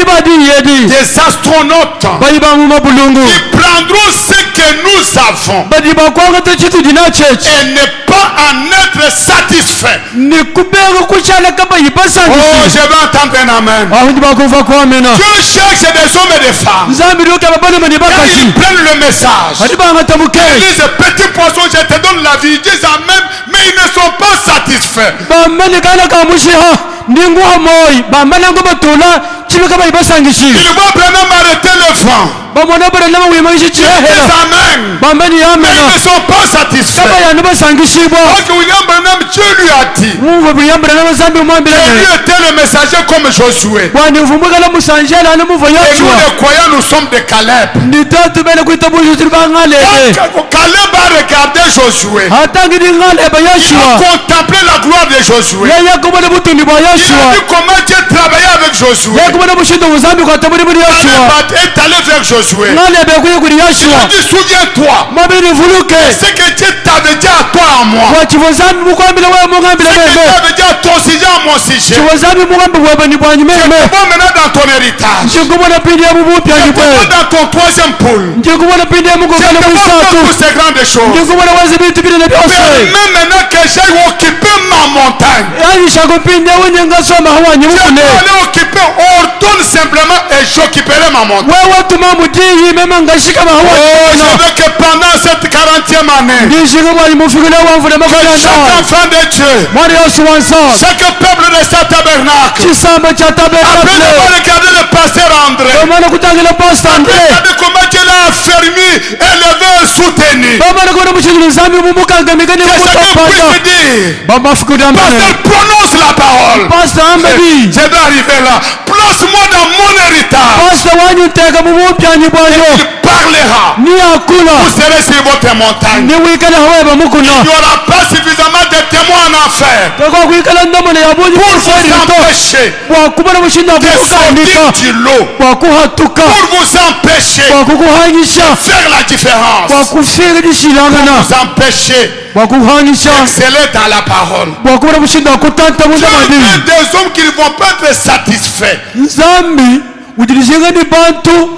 badi yedi. Des astronautes Baiba mu mabulungu. qui prendront ce que nous avons badi bakwanga techitu dinachechi et ne pas en être satisfait. ni kubega kuchala kaba Oh, yibasangisi je vais entendre un amen. ahundi bakuva kwa amena Dieu cherche des hommes et des femmes. nzambi luka babana mani Quand bakashi ils prennent le message, hadi banga tabuke ils disent petit poisson, je te donne la vie. Ils disent amen, mais ils ne sont pas satisfaits. bamani kana kamushiha ndinguha moi bamana ngo batula chibe kaba yibasangisi Ils vont vraiment arrêter le vent. bamona bara nama wimangishi Ils chihela disent amen, bamani mais ils amena ne sont pas kaba satisfaits. yandu basangishibwa Parce que William Branham, Dieu lui a dit, mwumva buyambira n'abazambi et umwambira lui était le messager comme Josué. bwani uvumbukala musanjela n'umuva Et nous yoshuwa les croyants, nous sommes des Caleb. nditatu bene kwita bujutiri bangalebe Quand Caleb a regardé Josué, hatangiri ngalebe il a yoshuwa contemplé la gloire de Josué. yakubona butundi bwa Il a yoshuwa vu comment Dieu travaillait avec Josué. yakubona bushindo buzambi kwata muri yoshuwa Caleb est allé vers Josué. ngalebe kuye kuri Il a yoshuwa dit, souviens-toi, mabiri vuluke ce que Dieu t'avait dit à toi en moi. wakivozambi mukwambira wewe mungambira Ce que Dieu meme t'avait dit à ton sujet, à mon sujet. kivozambi mugambi bwabani bwanyi Je meme te vois maintenant dans ton héritage. njikubona pindi ya mubupyanyi Je te vois bwe dans ton troisième pôle. njikubona pindi ya Je mugogana te vois mwisatu dans toutes ces grandes choses. njikubona wazi bintu binene byose Même maintenant que j'ai occupé ma montagne, yanyishako pindi yawenyengasoma hawanyi je mukune peux aller occuper, ordonne simplement et j'occuperai ma montagne. wewe tuma mudiyi mema ngashikama Oh, hawanyi je veux que pendant cette 40e année, ndishike bwanyi mufikile wamvule que chaque makolana enfant de Dieu, mwana yosi wansana chaque peuple de ce tabernacle, chisamba cha après tabernakle avoir regardé le pasteur André, bamana kutangila pasta andre regardez comment Dieu l'a affermi, élevé et soutenu. bamana kubona muchikilo zambi mumukangamikani Que chacun mukutapata puisse dire, bamafikudambane pasteur, prononce la parole. pasta ambebi Je dois arriver là. Place-moi dans mon héritage. pasta wanyu teka mubupyanyi bwanyo Il parlera. niyakula Vous serez sur votre montagne. niwikala haweba mukuna Il n'y aura pas suffisamment de témoins en enfer takakwikala ndomone yabunyi pour vous kuferito empêcher bwakubona bushinda de kukukandika sortir du lot, bwakuhatuka pour vous empêcher bwakukuhanyisha de faire la différence, bwakufika lishilangana vous empêcher bwakuhanyisha d'exceller dans la parole. bwakubona bushinda kutanta Dieu munda veut madini des hommes qui ne vont pas être satisfaits. nzambi udilishenga ni bantu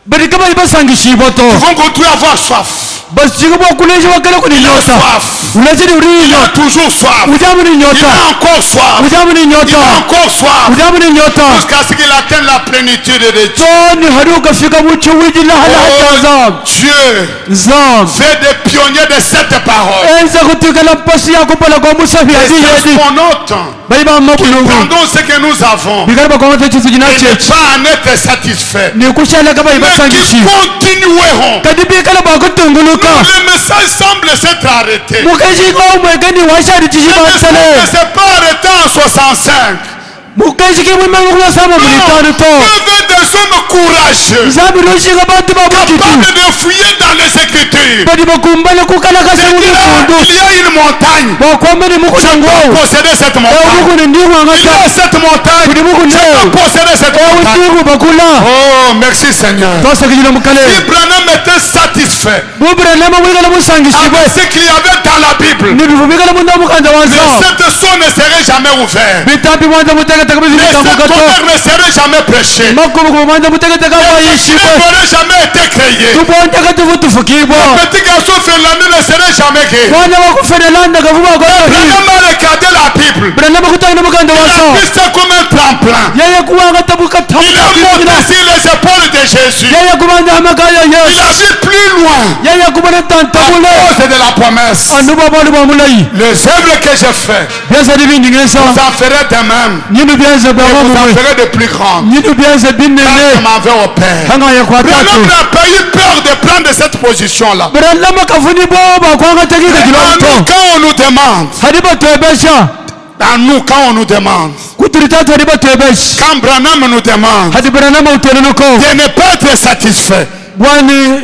badi kama ibasangishibwa to Ils vont continuer à avoir soif. basika bwakuleja wakala Il a kuninyota soif. ulazidi Il uriyo a toujours soif. ujamu ni Il nyota a encore soif. ujamu ni Il nyota a encore soif. ujamu ni nyota Jusqu'à ce qu'il atteigne la plénitude de Dieu. toni hari ukafika mucho wiji lahala hataza Dieu zam fait des pionniers de cette parole. enza kutikala mpasi yako pala kwa musafi Et hadi c'est hadi mon autre. bali ba mabulungu Prendons ce que nous avons. bigara bakwa chizu Et ne ginachechi pas en être satisfait. ni kushala kama Mais qui ibasangishi continueront. kadi bikala bakutunguluka Le message semble s'être arrêté. mukashi ko mwekani washari Le chijibatsale message ne s'est pas arrêté en 65. mukashi ke mwimangu kwa sama Non, mulitano to Dieu veut des hommes courageux, nzambi loshika bantu babukitu capables de fouiller dans les Écritures. badi bakumbala kukala kasi C'est qu'il mulifundu il y a une montagne. bakwambani Je mukunango peux posséder cette montagne. mukuni Il y ndiwangata a cette montagne. kuli Je mukune peux posséder cette montagne. ndiku bakula Oh, merci Seigneur. tosakijila mukale Branham était satisfait bubranama mwikala musangishibwe avec ce qu'il y avait dans la Bible. nibivu bikala munda mukanda Mais wanza cette son ne serait jamais ouverte. bitambi mwanza mutegeteka Mais bizibitambo cette gato tonnerre ne serait jamais prêchée. makubukubu mwanza mutegeteka Il wayishibwe n'aurait jamais été créé. tubonjeka tuvu tufukibwa Petit garçon finlandais ne serait jamais créé. mwana wakuferelanda kavuba gotohi Branham a regardé la Bible. branama kutangina mukanda Il a wanza pris ça comme un tremplin. yeye kuwanga tabuka Il a monté tabuka sur les épaules de Jésus. yeye kubanja amakaya Il yesu a vu plus loin yeye kubona à tantabule cause de la promesse. anduba bali bamulayi Les œuvres que j'ai faites, byasa libindi ngesa vous en ferez de même. nyinu byanza Et vous en bamamwe ferez de plus grandes. nyinu byanza Quand je binene m'en vais au Père. hangaya kwa Branham tatu n'a pas eu peur de prendre cette position-là. branama kafuni bo bakwanga tegika À nous, kilomito quand on nous demande, hadi batwebesha à nous, quand on nous demande, kuturi tatu hadi batwebesha quand Branham nous demande hadi branama utonenuko de ne pas être satisfait, bwani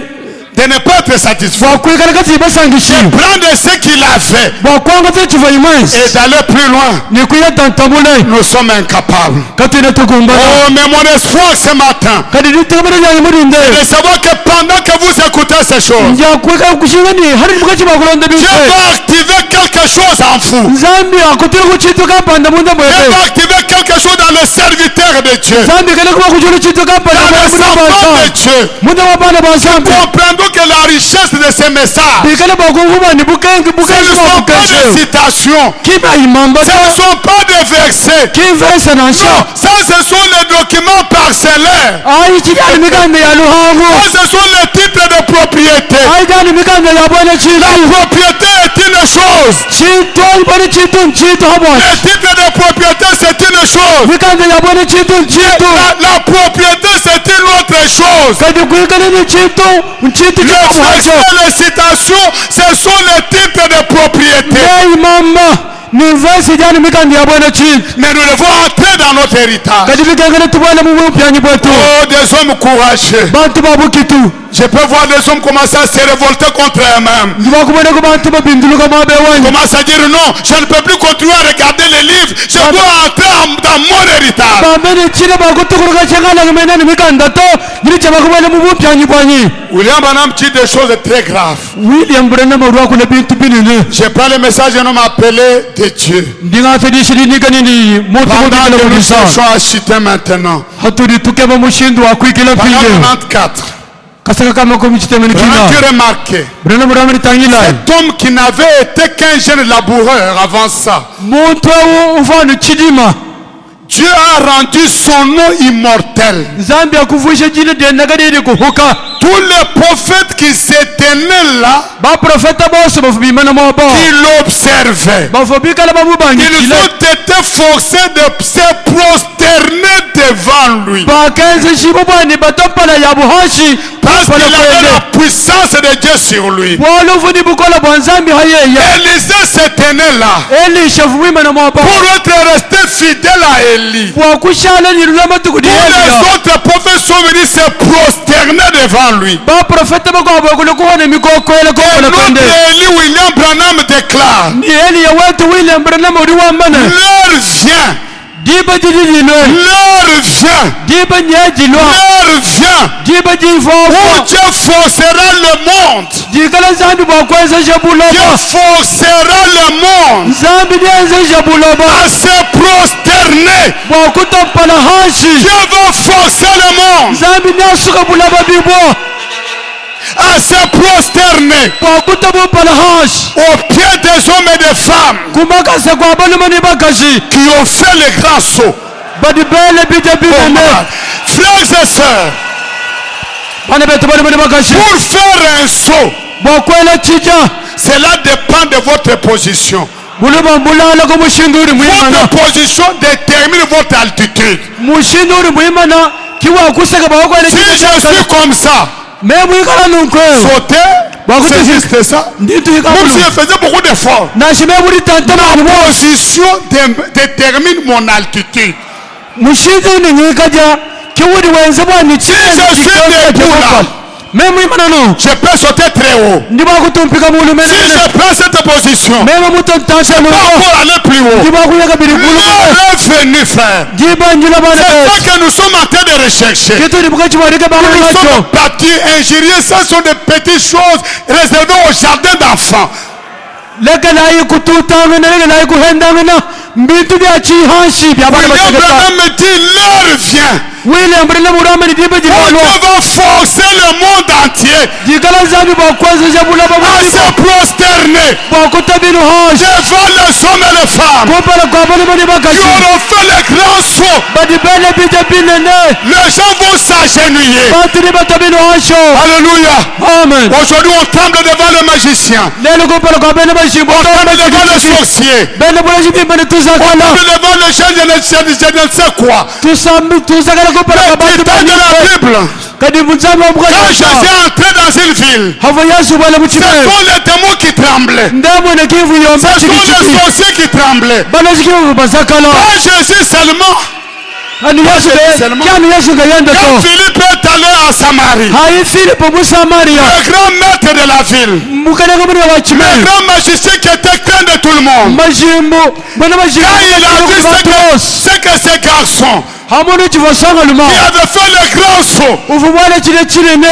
de ne pas être satisfait, bwakwikala kati basangishi prendre ce qu'il avait bwakwanga tekiva et imwensi d'aller plus loin, nikuya tantabule nous sommes incapables. katine tukumbana Oh, mais mon espoir ce matin, kadi litekabere lyange mulinde de savoir que pendant que vous écoutez accepter ces choses. Dieu va activer quelque chose en vous. Dieu va activer quelque chose dans le serviteur de Dieu. Dans les enfants de Dieu. Comprenons que la richesse de ces messages, ce ne sont pas des citations, ce ne sont pas des versets. Non, ça ce sont les documents parcellaires. Ça ce sont les titres de propriété. La propriété est une chose. Les titres de propriété c'est une chose. La propriété c'est une autre chose. Les citations ce sont les titres de propriété. Mais nous devons entrer dans notre héritage. Oh, des hommes courageux. Je peux voir des hommes commencer à se révolter contre eux-mêmes. Commence à dire non, je ne peux plus continuer à regarder les livres. Je dois entrer dans mon héritage. William Branham dit des choses très graves. J'ai pas le message d'un homme appelé de Dieu. Pendant que nous cherchons à chuter maintenant. Pendant 94. Dieu remarqué, cet homme qui n'avait été qu'un jeune laboureur avant ça, Dieu a rendu son nom immortel. Tous les prophètes qui s'étaient nés là, qui l'observaient, ils ont été forcés de se prosterner devant lui. Parce qu'il avait la puissance de Dieu sur lui. Élisée s'était né là pour être resté fidèle à Élie. Tous les autres prophètes sont venus se prosterner devant lui. Et notre Élie William Branham déclare: l'heure vient. L'heure vient où Dieu forcera le monde. Dieu forcera le monde à se prosterner. Dieu va forcer le monde à se prosterner aux pieds des hommes et des femmes qui ont fait le grand saut. Frères et sœurs, pour faire un saut, cela dépend de votre position. Votre position détermine votre altitude. Si je suis comme ça, sauter, c'est juste ça. Même si je faisais beaucoup d'efforts, ma position détermine mon altitude. Si je suis debout là, je peux sauter très haut. Si je prends cette position, je peux encore aller plus haut. L'heure est venue, frère. C'est ça que nous sommes en train de rechercher. Nous sommes bâtis, ingénieurs, ça sont des petites choses réservées au jardin d'enfants. William Branham me dit l'heure vient. Dieu va forcer le monde entier à se prosterner devant les hommes et les femmes qui auront fait le grand saut. Les gens vont s'agenouiller. Alléluia. Aujourd'hui on tremble devant le magicien. On tremble devant le sorcier. On tremble devant le chien, je ne sais quoi. Mais de la Bible, quand Jésus est entré dans une ville, ce sont les démons qui tremblaient. Ce sont les sorciers qui tremblaient. Quand Jésus seulement, quand Philippe est allé à Samarie, le grand maître de la ville, le grand magicien qui était craint de tout le monde, quand il a vu ce que ces garçons qui avait fait le grand saut,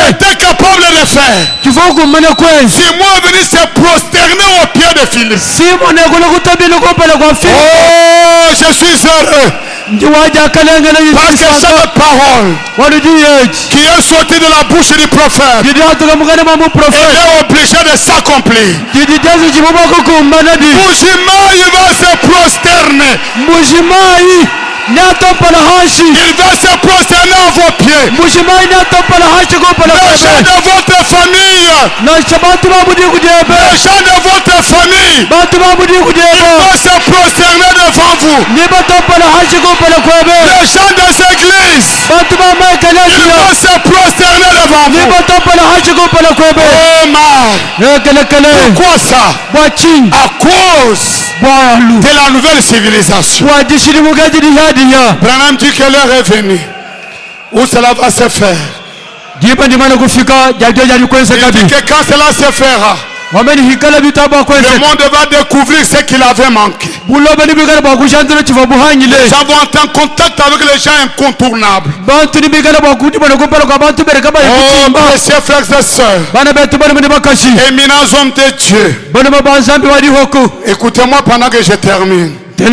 était capable de faire. Si moi venu se prosterner au pied de Philippe. Oh, je suis heureux. Parce que cette parole qui est sortie de la bouche du prophète, elle est obligée de s'accomplir. Bujimaï va se prosterner. Il va se prosterner à vos pieds. Les gens de votre famille, les gens de votre famille, ils vont se prosterner devant vous. Les gens des églises, ils vont se prosterner devant vous. Oh man, pourquoi ça? À cause de la nouvelle civilisation. Branham dit que l'heure est venue où cela va se faire. Il dit que quand cela se fera, le monde va découvrir ce qu'il avait manqué. Les gens vont être en contact avec les gens incontournables. Oh, précieux frères et sœurs, éminents hommes de Dieu, écoutez-moi pendant que je termine. Au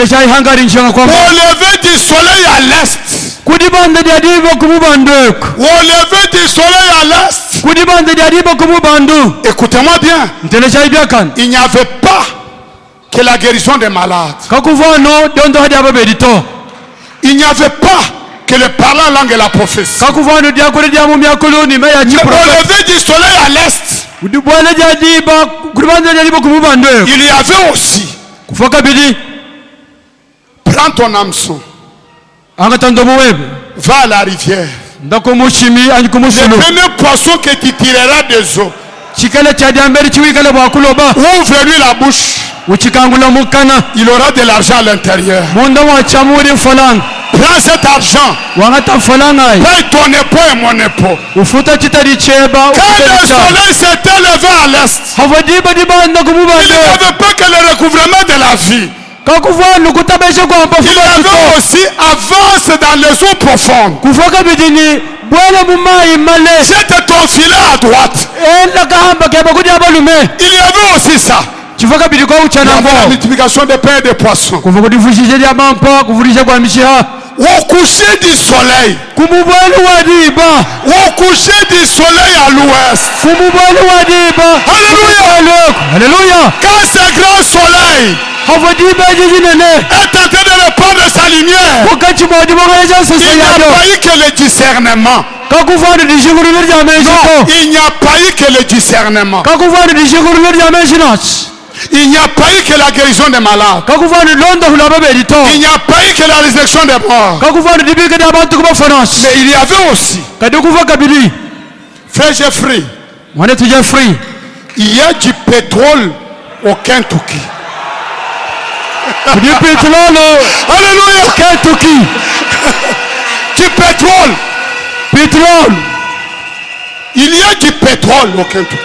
lever du soleil à l'est, au lever du soleil à l'est, écoutez-moi bien, il n'y avait pas que la guérison des malades. Il n'y avait pas que le parler en langue et la prophétie. Au lever du soleil à l'est, il y avait aussi, prends ton hameçon, va à la rivière. Le premier poisson que tu tireras des eaux, ouvre-lui la bouche. Il aura de l'argent à l'intérieur. Prends cet argent, paye ton époux et mon époux. Quand le soleil s'était levé à l'est, il n'avait pas que le recouvrement de la vie. Il avait aussi avance dans les eaux profondes. Jette ton filet à droite. Il y avait aussi ça. La multiplication des pains et des poissons. Au coucher du soleil, au coucher du soleil à l'ouest. Alléluia. Alléluia. Quand ce grand soleil est en train de répandre sa lumière, il n'y a pas eu que le discernement. Non, il n'y a pas eu que le discernement. Il n'y a pas eu que la guérison des malades. Il n'y a pas eu que la résurrection des morts. Mais il y avait aussi, frère Jeffrey, il y a du pétrole au Kentucky. Alléluia. Kentucky. Du pétrole. Il y a du pétrole au Kentucky.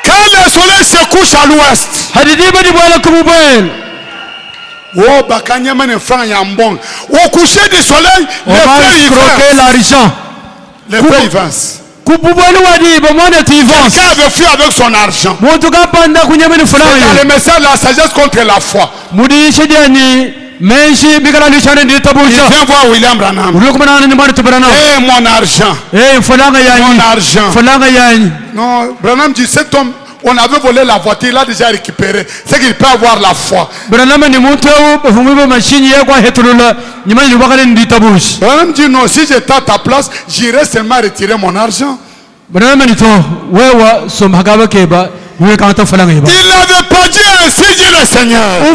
Quand le soleil se couche à l'ouest, au coucher du soleil, les feuilles vincent. Quelqu'un avait fui avec son argent. C'est dans le message de la sagesse contre la foi. Il vient voir William Branham. Eh, mon argent. Mon argent. Non, Branham dit, cet homme, on avait volé la voiture, il a déjà récupéré. C'est qu'il peut avoir la foi. Branham dit, non, si j'étais à ta place, j'irais seulement retirer mon argent. Il n'avait pas dit ainsi, dit le Seigneur. Il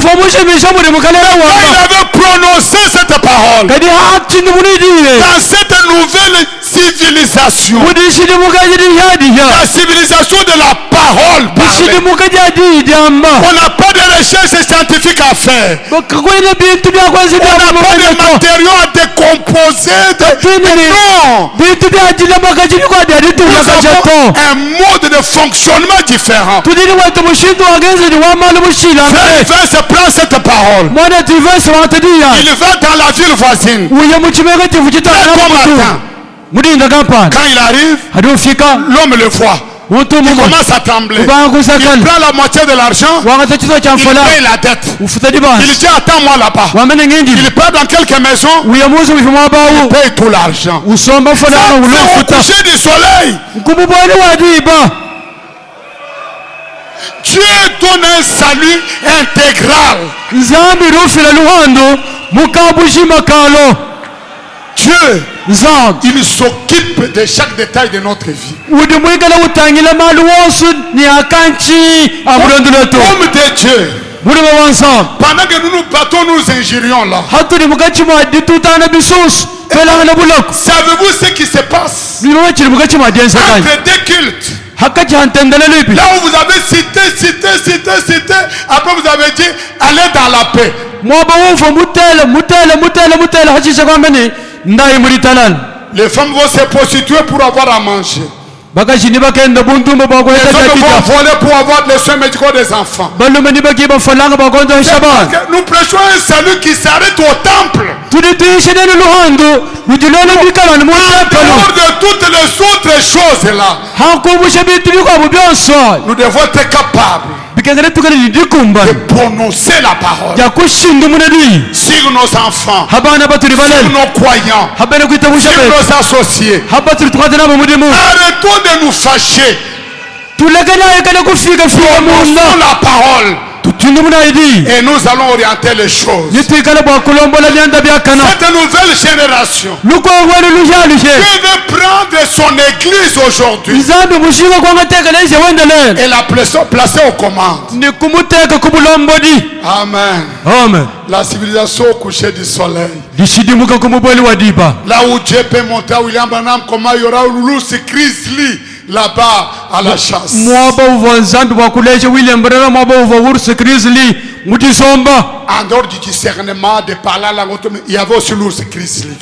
avait prononcé cette parole. Dans cette nouvelle civilisation, la civilisation de la parole, parole parlée. On n'a pas de recherche scientifique à faire. On n'a pas de matériaux à décomposer. Non. Nous avons un mode de fonctionnement différent. Frère, il se prend cette parole. Il va dans la ville voisine. Quand il arrive, l'homme le voit. Il commence à trembler. Il prend la moitié de l'argent. Il paye la dette. Il dit attends-moi là-bas. Il part dans quelques maisons. Il paye tout l'argent. C'est au coucher du soleil. Dieu donne un salut intégral. Dieu, il s'occupe de chaque détail de notre vie. Comme de Dieu. Pendant que nous nous battons, nous injurions là. Savez-vous ce qui se passe entre deux cultes? Là où vous avez cité, après vous avez dit allez dans la paix. Les femmes vont se prostituer pour avoir à manger. Les hommes vont voler pour avoir les soins médicaux des enfants. Nous prêchons un salut qui s'arrête au temple. En dehors de toutes les autres choses là, nous devons être capables de prononcer la parole sur nos enfants, sur nos croyants, sur nos associés. Arrêtons de nous fâcher. Prononçons la parole et nous allons orienter les choses. Cette nouvelle génération, Dieu veut prendre son église aujourd'hui et la placer aux commandes. Amen. La civilisation au coucher du soleil. Là où Dieu peut montrer à William Branham comment il y aura l'ours grizzly là-bas à la chasse. En dehors du discernement de parler à la langue, il y avait aussi l'ours grizzly.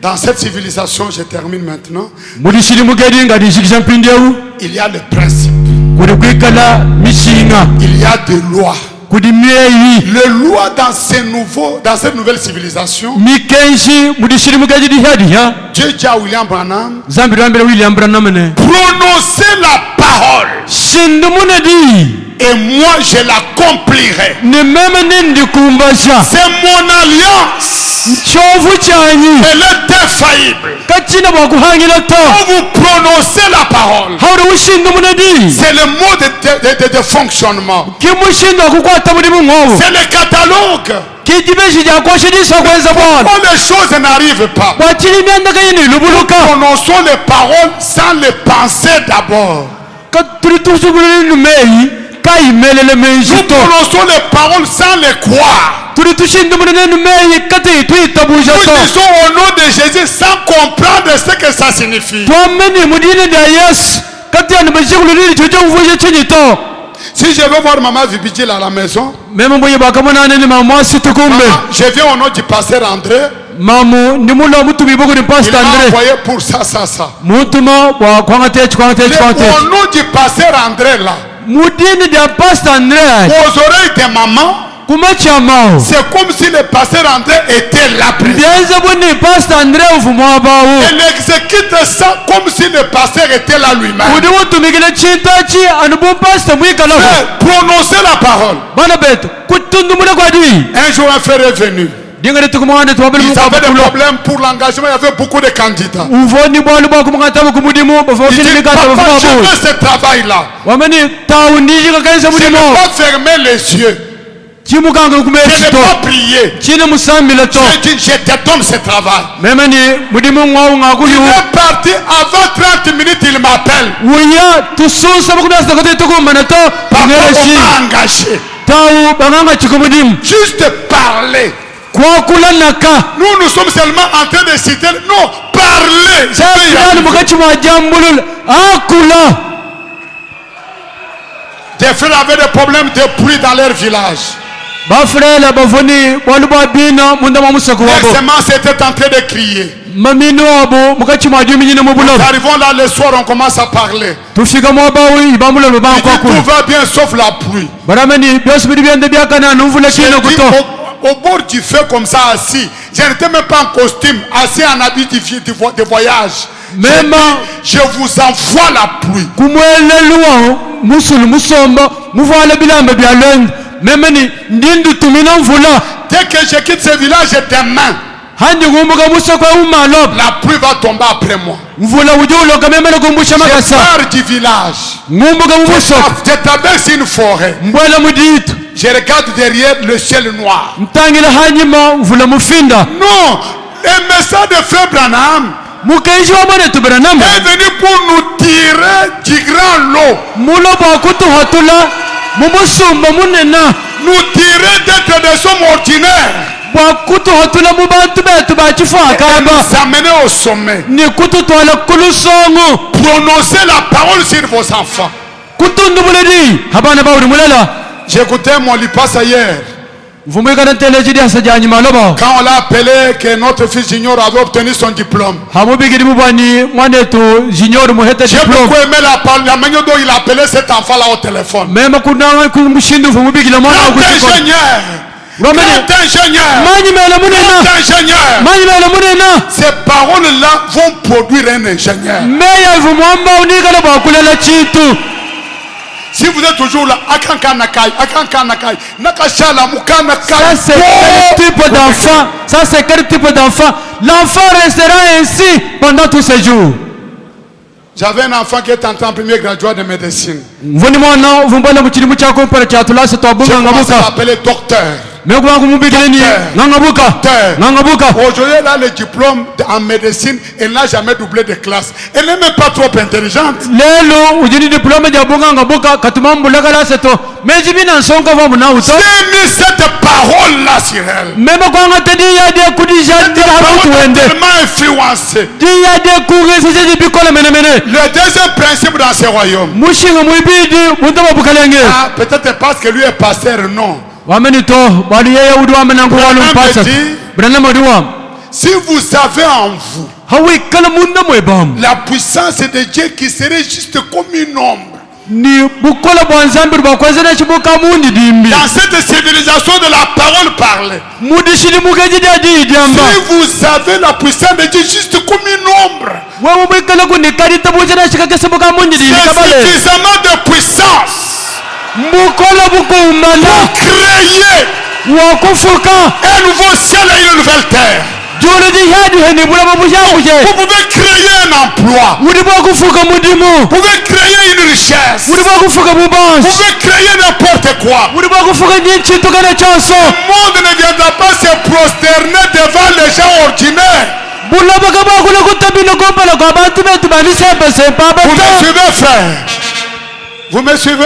Dans cette civilisation, je termine maintenant, il y a le principe. Il y a des lois. Les lois dans cette nouvelle civilisation, Dieu dit à William Branham, prononcez la parole et moi je l'accomplirai. C'est mon alliance. Elle est infaillible. Quand vous prononcez la parole, c'est le mode de fonctionnement. C'est le catalogue. Pourquoi les choses n'arrivent pas? Nous prononçons les paroles sans les penser d'abord. Nous prononçons les paroles sans les croire. Nous disons au nom de Jésus sans comprendre ce que ça signifie. Si je veux voir maman Vibidjil à la maison, maman, je viens au nom du pasteur André. Il m'a envoyé pour ça. Le au nom du pasteur André là, aux oreilles de maman, c'est comme si le pasteur André était là présent. Elle exécute ça comme si le pasteur était là lui-même. Prononcez la parole. Un jour un frère est venu. Ils avaient des problèmes pour l'engagement, il y avait beaucoup de candidats. Il dit, papa, je veux ce travail-là. Je n'ai pas fermé les yeux. Je n'ai pas prié. Je dis, je te donne ce travail. Il est parti avant 30 minutes, il m'appelle. Papa, on m'a engagé. Juste parler. Nous sommes seulement en train de citer. Non, parler. Des frères avaient des problèmes de bruit dans leur village. Les semences étaient en train de crier. Nous arrivons là le soir, on commence à parler. Il dit, tout va bien sauf la pluie. Au bord du feu comme ça assis, je n'étais même pas en costume, assis en habit de voyage. Je vous envoie la pluie. Dès que je quitte ce village demain, la pluie va tomber après moi. Je pars du village. Je traverse une forêt. Je regarde derrière le ciel noir. Non, un message de frère Branham est venu pour nous tirer du grand lot. Nous tirer d'être des hommes ordinaires. Et nous amener au sommet. Prononcer la parole sur vos enfants. J'écoutais mon lipas hier. Quand on l'a appelé que notre fils Junior avait obtenu son diplôme. J'ai beaucoup aimé la manière dont il appelait cet enfant-là au téléphone. Ces paroles-là vont produire un ingénieur. Si vous êtes toujours là, ça c'est quel type d'enfant? Ça c'est quel type d'enfant? L'enfant restera ainsi pendant tous ces jours. J'avais un enfant qui est en premier graduat de médecine. Je commence à l'appeler docteur. Aujourd'hui, elle a le diplôme en médecine. Elle n'a jamais doublé de classe. Elle n'est même pas trop intelligente. J'ai mis cette parole-là sur elle. Cette parole est tellement influencée. Le deuxième principe dans ce royaume. Peut-être parce que lui est pasteur, non. Si vous avez en vous la puissance de Dieu qui serait juste comme une ombre dans cette civilisation de la parole parlée, si vous avez la puissance de Dieu juste comme une ombre, c'est suffisamment de puissance pour créer un nouveau ciel et une nouvelle terre. Vous pouvez créer un emploi. Vous pouvez créer une richesse. Vous pouvez créer n'importe quoi. Le monde ne viendra pas se prosterner devant les gens ordinaires. Vous me suivez, frère? Vous me suivez?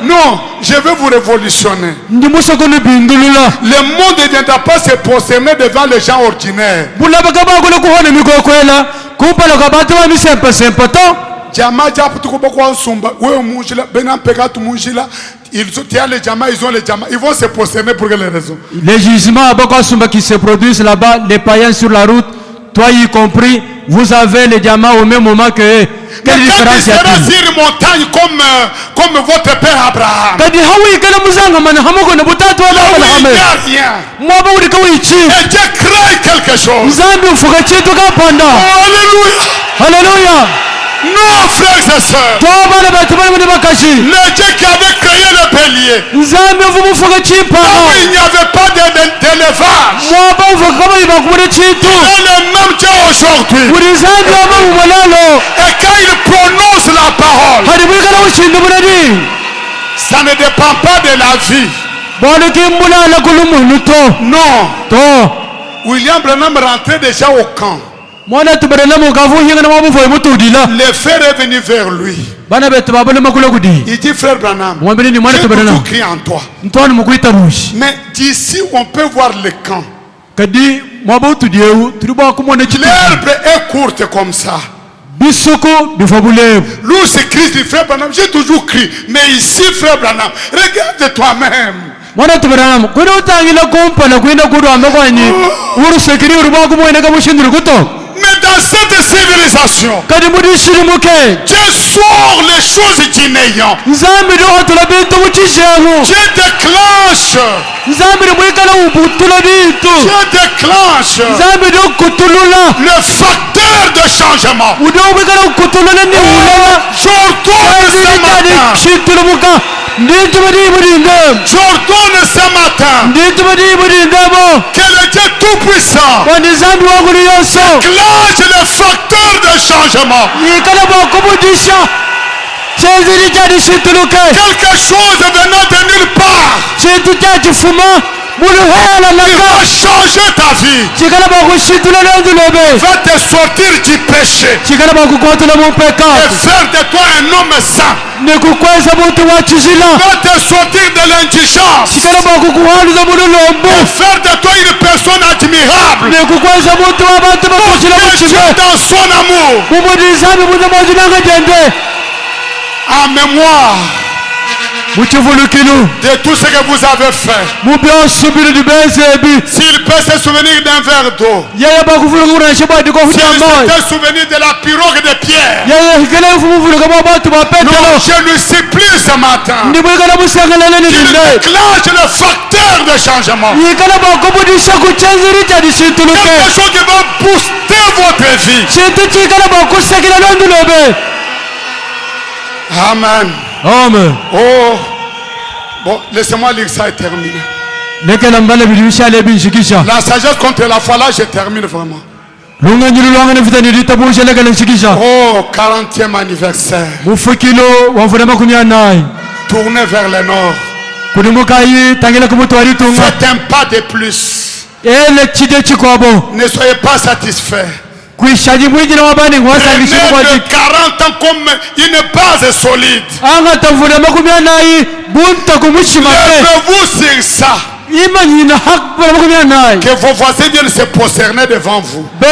Non, je veux vous révolutionner. Le monde ne viendra pas se prosterner devant les gens ordinaires. Ils vont se prosterner pour quelle raison? Les gisements qui se produisent là-bas, les païens sur la route, toi y compris, vous avez les diamants au même moment que eux. Quelle différence y a-t-il? Sur une montagne comme votre père Abraham. Il n'y a rien. Et Dieu crée quelque chose. Alléluia. Alléluia. Non, frères et sœurs. Le Dieu qui avait créé le bélier. Là où il n'y avait pas d'élevage. Il est le même Dieu aujourd'hui. Et quand il prononce la parole, ça ne dépend pas de la vie. Non. William Branham rentrait déjà au camp. Le frère est venu vers lui. Il dit frère Branham, j'ai toujours crié en toi. Mais d'ici on peut voir le camp. L'herbe est courte comme ça. Nous c'est Christ dit frère Branham, j'ai toujours crié. Mais ici frère Branham, regarde toi-même. Mais dans cette civilisation, Dieu sort les choses du néant. Dieu déclenche. Dieu déclenche le facteur de changement. Je retourne ce matin. J'ordonne ce matin que le Dieu Tout-Puissant déclenche le facteur de changement. Quelque chose venant de nulle part, il va changer ta vie. Va te sortir du péché et faire de toi un homme saint. Va te sortir de l'indigence et faire de toi une personne admirable. Dans son amour, en mémoire de tout ce que vous avez fait. S'il peut se souvenir d'un verre d'eau, s'il se souvenir de la pirogue de pierre, non, je ne sais plus ce matin qu'il déclenche le facteur de changement. Quelque chose qui va booster votre vie. Amen. Amen. Oh, bon, laissez-moi lire ça et terminer. La sagesse contre la foi, là, je termine vraiment. Oh, 40e anniversaire. Tournez vers le nord. Faites un pas de plus. Ne soyez pas satisfaits. Prenez de 40 ans comme une base solide. Levez-vous sur ça. Que vos voisins viennent se prosterner devant vous. Que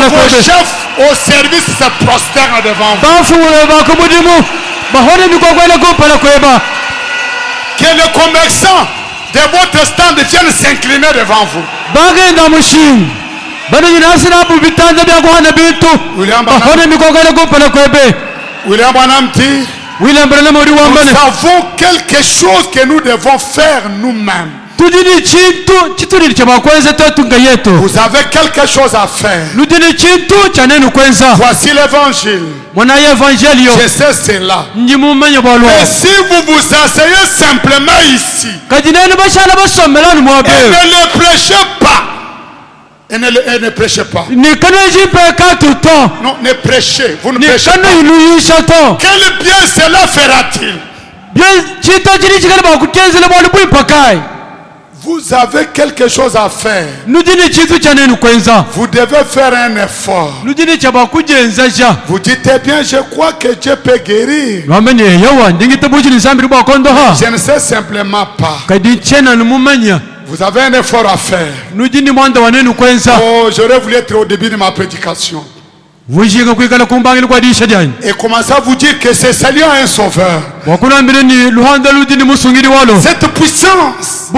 vos chefs au service se prosternent devant vous. Que les commerçants de votre stand viennent s'incliner devant vous. William Branham dit, nous savons quelque chose que nous devons faire nous-mêmes. Vous avez quelque chose à faire. Voici l'évangile. Je sais cela. Mais si vous vous asseyez simplement ici et ne le prêchez pas, et ne prêchez pas. Non, ne prêchez. Vous ne prêchez pas. Quel bien cela fera-t-il? Vous avez quelque chose à faire. Vous devez faire un effort. Vous dites, eh bien, je crois que Dieu peut guérir. Je ne sais simplement pas. Vous avez un effort à faire. Oh, j'aurais voulu être au début de ma prédication et commencer à vous dire que c'est Seigneur un sauveur. Cette puissance,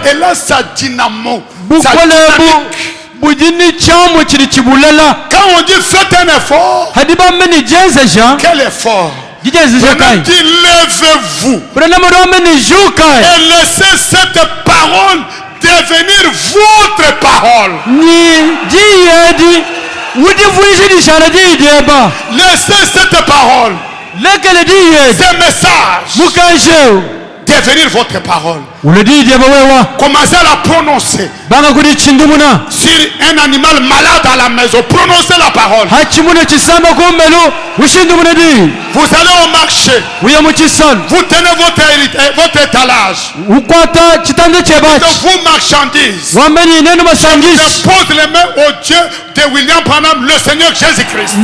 elle a sa dynamo, sa dynamique. Quand on dit faites un effort, quel effort? On dit levez-vous et laissez cette parole devenir votre parole. Laissez cette parole, ce message devenir votre parole. Commencez à la prononcer. Sur un animal malade à la maison, prononcez la parole. Vous allez au marché. Vous tenez votre étalage. De vos marchandises. Je pose les mains au Dieu de William Branham, le Seigneur Jésus-Christ.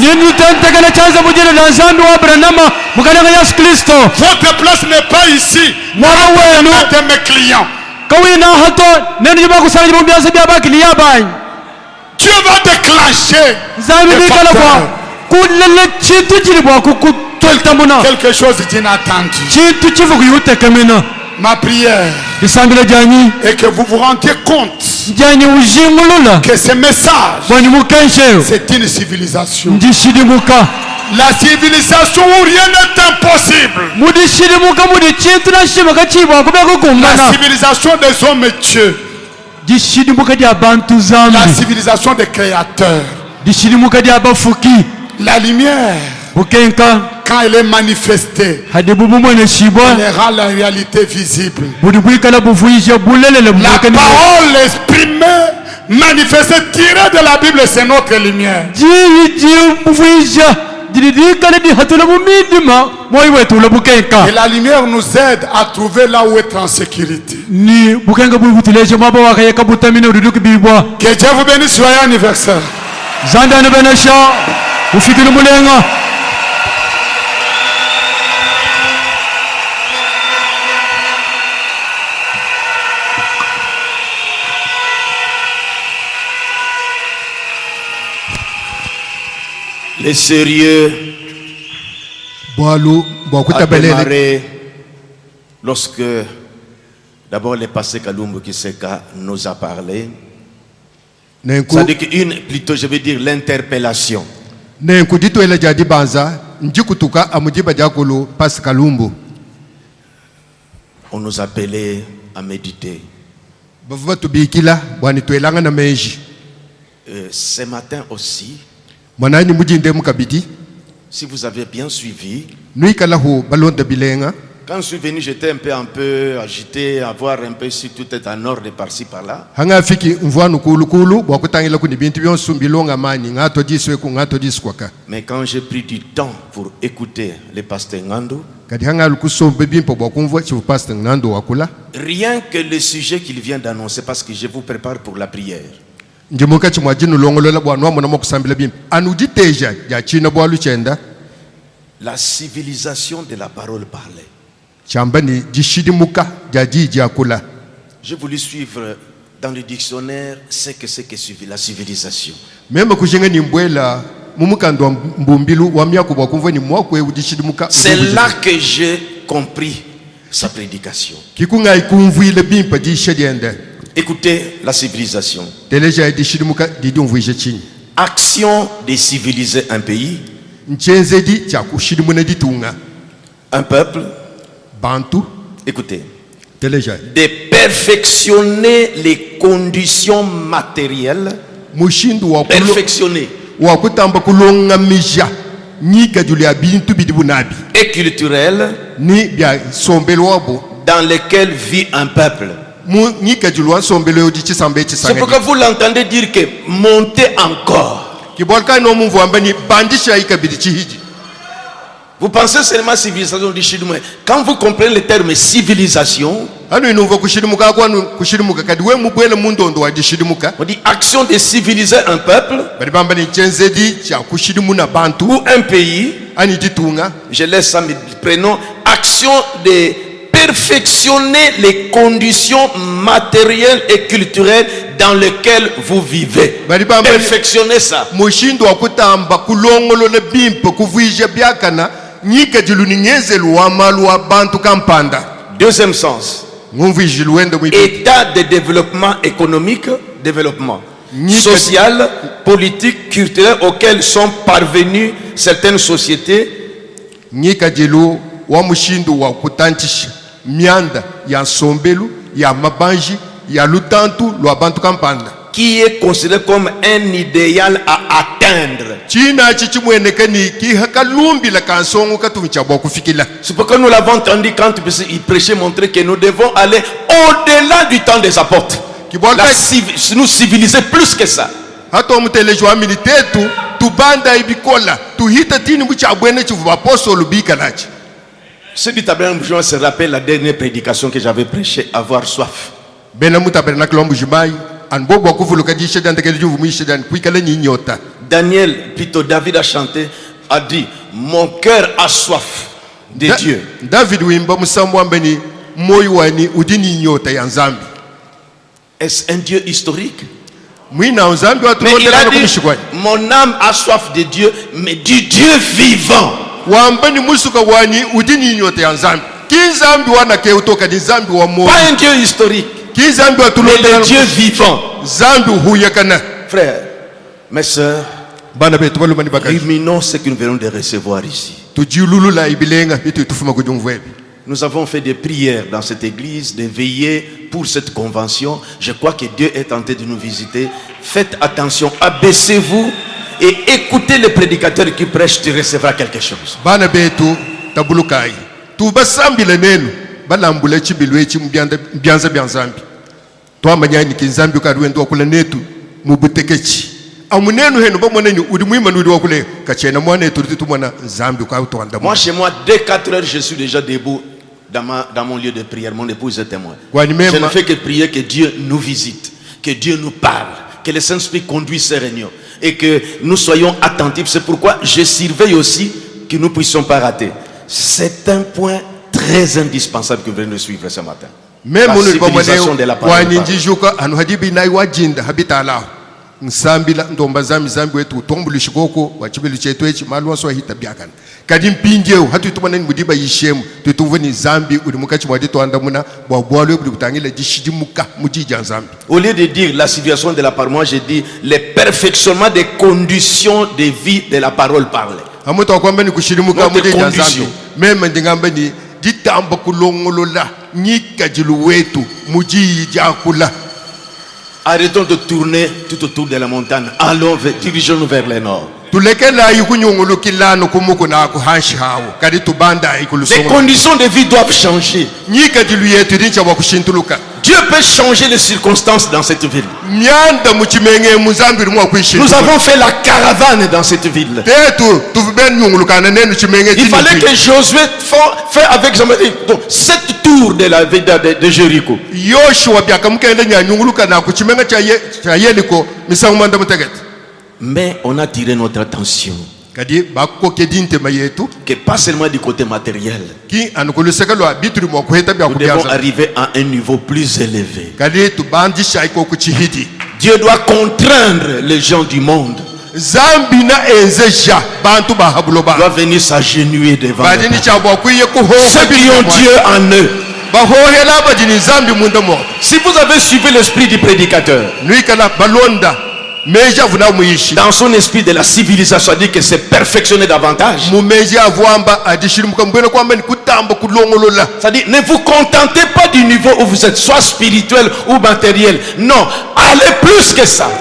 Votre place n'est pas ici. De mes clients. Dieu va déclencher quelque chose d'inattendu. Ma prière est que vous vous rendiez compte que ce message, c'est une civilisation. La civilisation où rien n'est impossible. La civilisation des hommes et Dieu. La civilisation des créateurs. La lumière, quand elle est manifestée, elle rend la réalité visible. La parole exprimée, manifestée, tirée de la Bible, c'est notre lumière. Et la lumière nous aide à trouver là où être en sécurité. Que Dieu vous bénisse, soyez anniversaire. Les sérieux a démarré lorsque d'abord le pasteur Kalumbu Kiseka nous a parlé. C'est-à-dire plutôt je veux dire l'interpellation. On nous appelait à méditer. Ce matin aussi, si vous avez bien suivi, quand je suis venu, j'étais un peu agité, à voir un peu si tout est en ordre par-ci par-là. Mais quand j'ai pris du temps pour écouter le pasteur Ngando, rien que le sujet qu'il vient d'annoncer, parce que je vous prépare pour la prière. La civilisation de la parole parlée. J'ai voulu suivre dans le dictionnaire ce que c'est que la civilisation. C'est là que j'ai compris sa prédication. Écoutez la civilisation. Action de civiliser un pays, un peuple. Écoutez. De perfectionner les conditions matérielles. Perfectionner. Et culturelles dans lesquelles vit un peuple. C'est pourquoi vous l'entendez dire que monter encore. Vous pensez seulement civilisation du Chinois. Quand vous comprenez le terme civilisation, on dit action de civiliser un peuple ou un pays. Je laisse ça, mais prenons action de perfectionner les conditions matérielles et culturelles dans lesquelles vous vivez. Perfectionner ça. Deuxième sens. État de développement économique, développement social, politique, culturel auquel sont parvenues certaines sociétés. Qui est considéré comme un idéal à atteindre. C'est pourquoi nous l'avons entendu quand il prêchait, montrer que nous devons aller au-delà du temps des apôtres. Nous civiliser plus que ça. Ceux du tabernacle se rappellent la dernière prédication que j'avais prêchée, avoir soif. Daniel, plutôt David a chanté, a dit, mon cœur a soif de Dieu. Est-ce un Dieu historique? Mais il a dit, mon âme a soif de Dieu, mais du Dieu vivant. Pas un Dieu historique, mais le Dieu vivant. Frère, mes soeurs, ruminons ce que nous venons de recevoir ici. Nous avons fait des prières dans cette église, de veiller pour cette convention. Je crois que Dieu est tenté de nous visiter. Faites attention, abaissez-vous et écoutez les prédicateurs qui prêchent, tu recevras quelque chose. Moi chez moi, dès 4 heures, je suis déjà debout dans mon lieu de prière. Mon épouse est témoin. Je ne fais que prier que Dieu nous visite, que Dieu nous parle, que le Saint-Esprit conduise ces réunions et que nous soyons attentifs. C'est pourquoi je surveille aussi que nous ne puissions pas rater. C'est un point très indispensable que vous venez de suivre ce matin. La civilisation de la parole. Nsambila ndomba zambi wetu tombuli shikoko wachibeli chetu echi malwaso hita byakana kadi mpinjeo hatu tumana mudiba yishemu tutuveni zambi ulimukachi mwadito andamuna bwabwalo butangile dishidimuka mujija zambi. Au lieu de dire la civilisation de la parole, moi je dis le perfectionnement des conditions de vie de la parole parlée. Amoto akwamba ni kushidimuka mujija zambi meme ndingamba ni ditamba kulongolola nyika jilu wetu mujija kula. Arrêtons de tourner tout autour de la montagne. Allons, dirigeons-nous vers le nord. Les conditions de vie doivent changer. Dieu peut changer les circonstances dans cette ville. Nous avons fait la caravane dans cette ville. Il fallait que Josué fasse avec 7 tours de la ville de Jéricho. Mais on a tiré notre attention que pas seulement du côté matériel, nous devons arriver à un niveau plus élevé. Dieu doit contraindre les gens du monde, doit venir s'agenouiller devant ceux qui ont Dieu en eux. Si vous avez suivi l'esprit du prédicateur, dans son esprit de la civilisation, dit que c'est perfectionné davantage. C'est-à-dire, ne vous contentez pas du niveau où vous êtes, soit spirituel ou matériel. Non, allez plus que ça.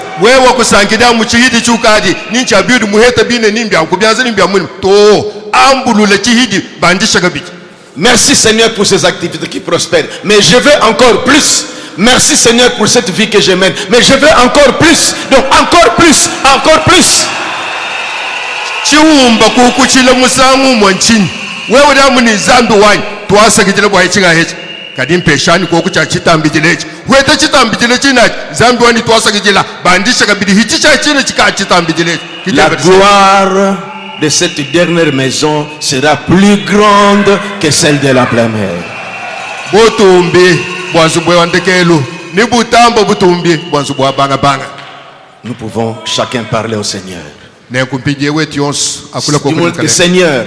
Merci Seigneur pour ces activités qui prospèrent, mais je veux encore plus. Merci Seigneur pour cette vie que je mène, mais je veux encore plus. Donc encore plus, encore plus. La gloire de cette dernière maison sera plus grande que celle de la première. Nous pouvons chacun parler au Seigneur. Seigneur,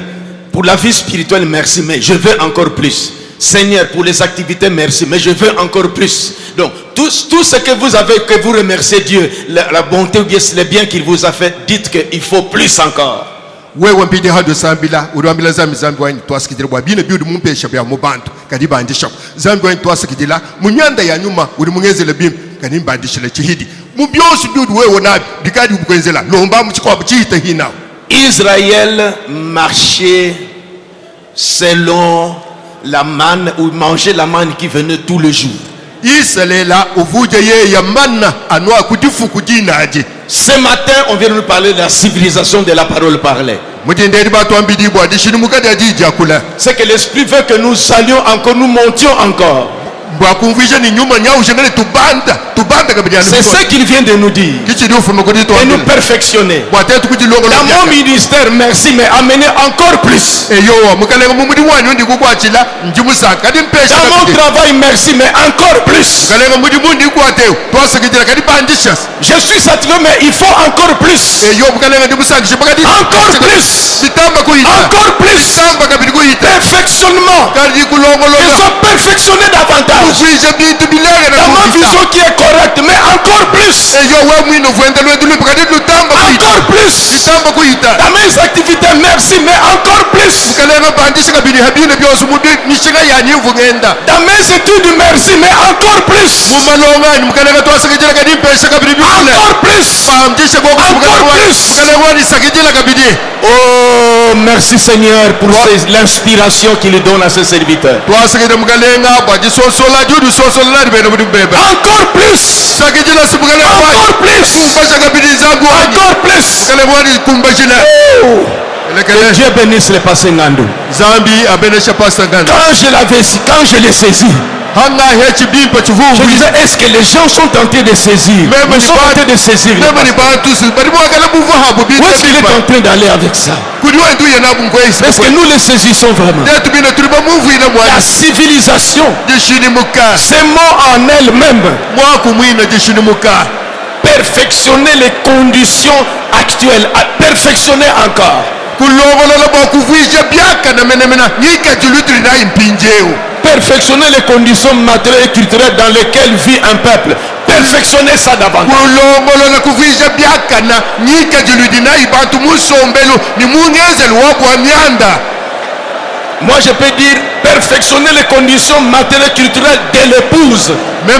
pour la vie spirituelle, merci, mais je veux encore plus. Seigneur, pour les activités, merci, mais je veux encore plus. Donc, tout ce que vous avez, que vous remerciez Dieu, la bonté ou bien le bien qu'il vous a fait, dites qu'il faut plus encore. Wewe mpidi hado sambila urambila zambi wani twasikidira bwa bine biudu mumpesha bya mubantu kadiba andisha zambi wani twasikidira munyanda ya nyuma uri mungezele bim kanimbandishile chihidi mubyosi byudu wewe na bikadi ukwenzela lomba muchikwabu chihita hina. Israël marchait selon la manne ou mangeait la manne qui venait tous les jours. Israël uvuje ye ya manna anwa kudifu kudinaje. Ce matin, on vient de nous parler de la civilisation de la parole parlée. C'est que l'Esprit veut que nous allions encore, nous montions encore. C'est ce qu'il vient de nous dire. Et nous perfectionner. Dans mon ministère, merci, mais amenez encore plus. Dans mon travail, merci, mais encore plus. Je suis satisfait, mais il faut encore plus. Encore plus. Encore plus. Perfectionnement. Ils sont perfectionnés davantage. Dans ma vision qui est correcte, mais encore plus. Encore plus. Dans mes activités, merci, mais encore plus. Dans mes études, merci, mais encore plus. Encore plus. Encore plus. Oh, merci Seigneur pour l'inspiration qu'il donne à ses serviteurs. Encore plus. Encore plus. Encore plus. Que Dieu bénisse le pasteur Ngandou. Quand je l'ai saisi, je disais, est-ce que les gens sont tentés de saisir? Ils sont tentés de saisir. Où est-ce qu'il est en train d'aller avec ça? Est-ce que nous les saisissons vraiment? La civilisation, ces mots en elle-même, perfectionner les conditions actuelles, perfectionner encore. Perfectionner les conditions matérielles et culturelles dans lesquelles vit un peuple. Perfectionner ça davantage. Moi je peux dire perfectionner les conditions matérielles et culturelles de l'épouse. Dans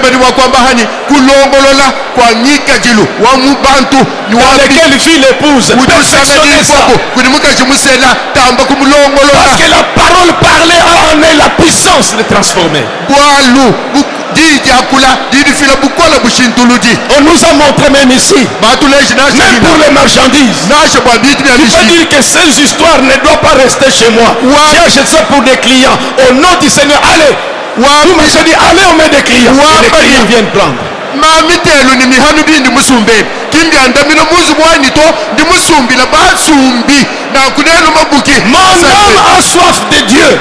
lesquelles vit l'épouse. Perfectionner ça. Parce que la parole parlée a en elle la puissance de transformer. On nous a montré même ici, même pour les marchandises. Tu peux dire que ces histoires ne doivent pas rester chez moi. J'ai acheté ça pour des clients. Au nom du Seigneur, allez. Vous m'avez dit, allez, on met des clients. Les clients viennent prendre. Mon âme a soif de Dieu.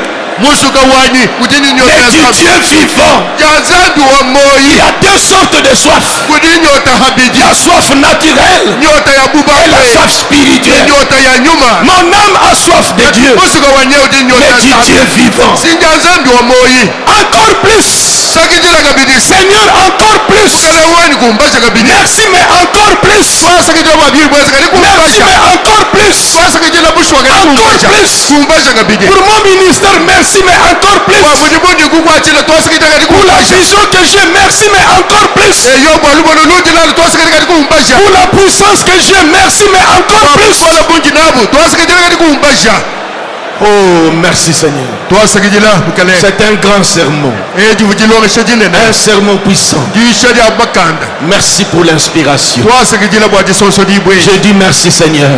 Et du Dieu vivant. Il y a deux sortes de soif. La soif naturelle et la soif spirituelle. Mon âme a soif de Dieu et du Dieu vivant. Encore plus. Seigneur, encore plus. Merci, mais encore plus. Merci, mais encore plus. Encore plus. Pour mon ministère, merci, mais encore plus. Pour la vision que j'ai, merci, mais encore plus. Pour la puissance que j'ai, merci, mais encore plus. Oh, merci Seigneur. C'est un grand sermon. Un sermon puissant. Merci pour l'inspiration. Je dis merci Seigneur.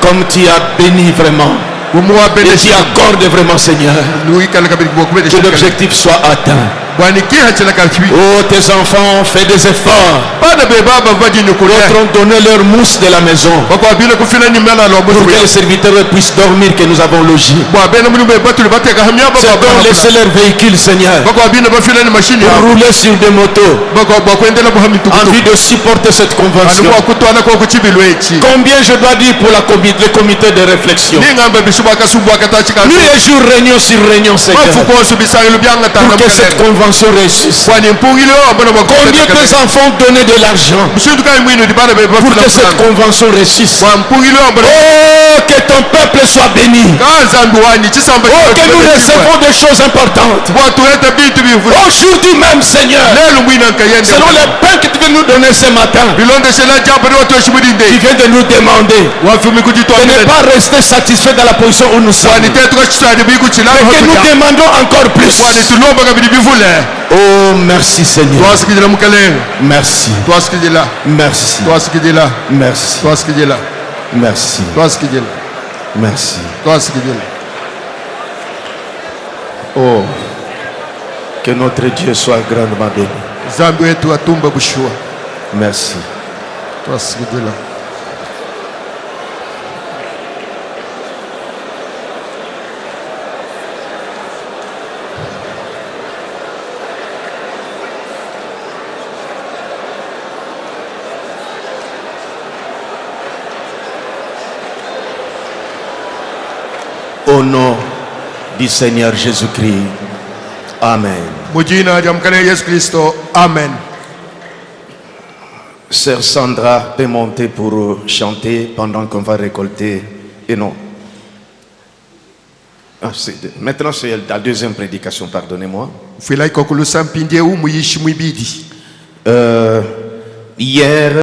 Comme tu as béni vraiment. Et tu accordes vraiment Seigneur. Que l'objectif soit atteint. Oh, tes enfants ont fait des efforts. D'autres ont donné leur mousse de la maison pour que les serviteurs puissent dormir, que nous avons logé. Certains ont laissé leur véhicule, Seigneur, pour rouler sur des motos en vue de supporter cette convention. Combien je dois dire pour le comité de réflexion? Nuit et jour, réunion sur réunion, Seigneur, pour que cette convention convention réussisse. Combien tes enfants ont donné de l'argent pour que cette convention réussisse? Oh, que ton peuple soit béni. Oh, que nous recevons des choses importantes. Aujourd'hui même, Seigneur, selon les pains que tu veux nous donner ce matin, tu viens de nous demander de ne pas rester satisfait dans la position où nous sommes, mais que nous demandons encore plus. Oh, merci Seigneur. Merci. Merci. Merci. Merci. Oh, que notre Dieu soit grandement béni. Merci. Au nom du Seigneur Jésus-Christ. Amen. Amen. Sœur Sandra peut monter pour chanter pendant qu'on va récolter. Et non. Maintenant c'est la deuxième prédication, pardonnez-moi. Hier,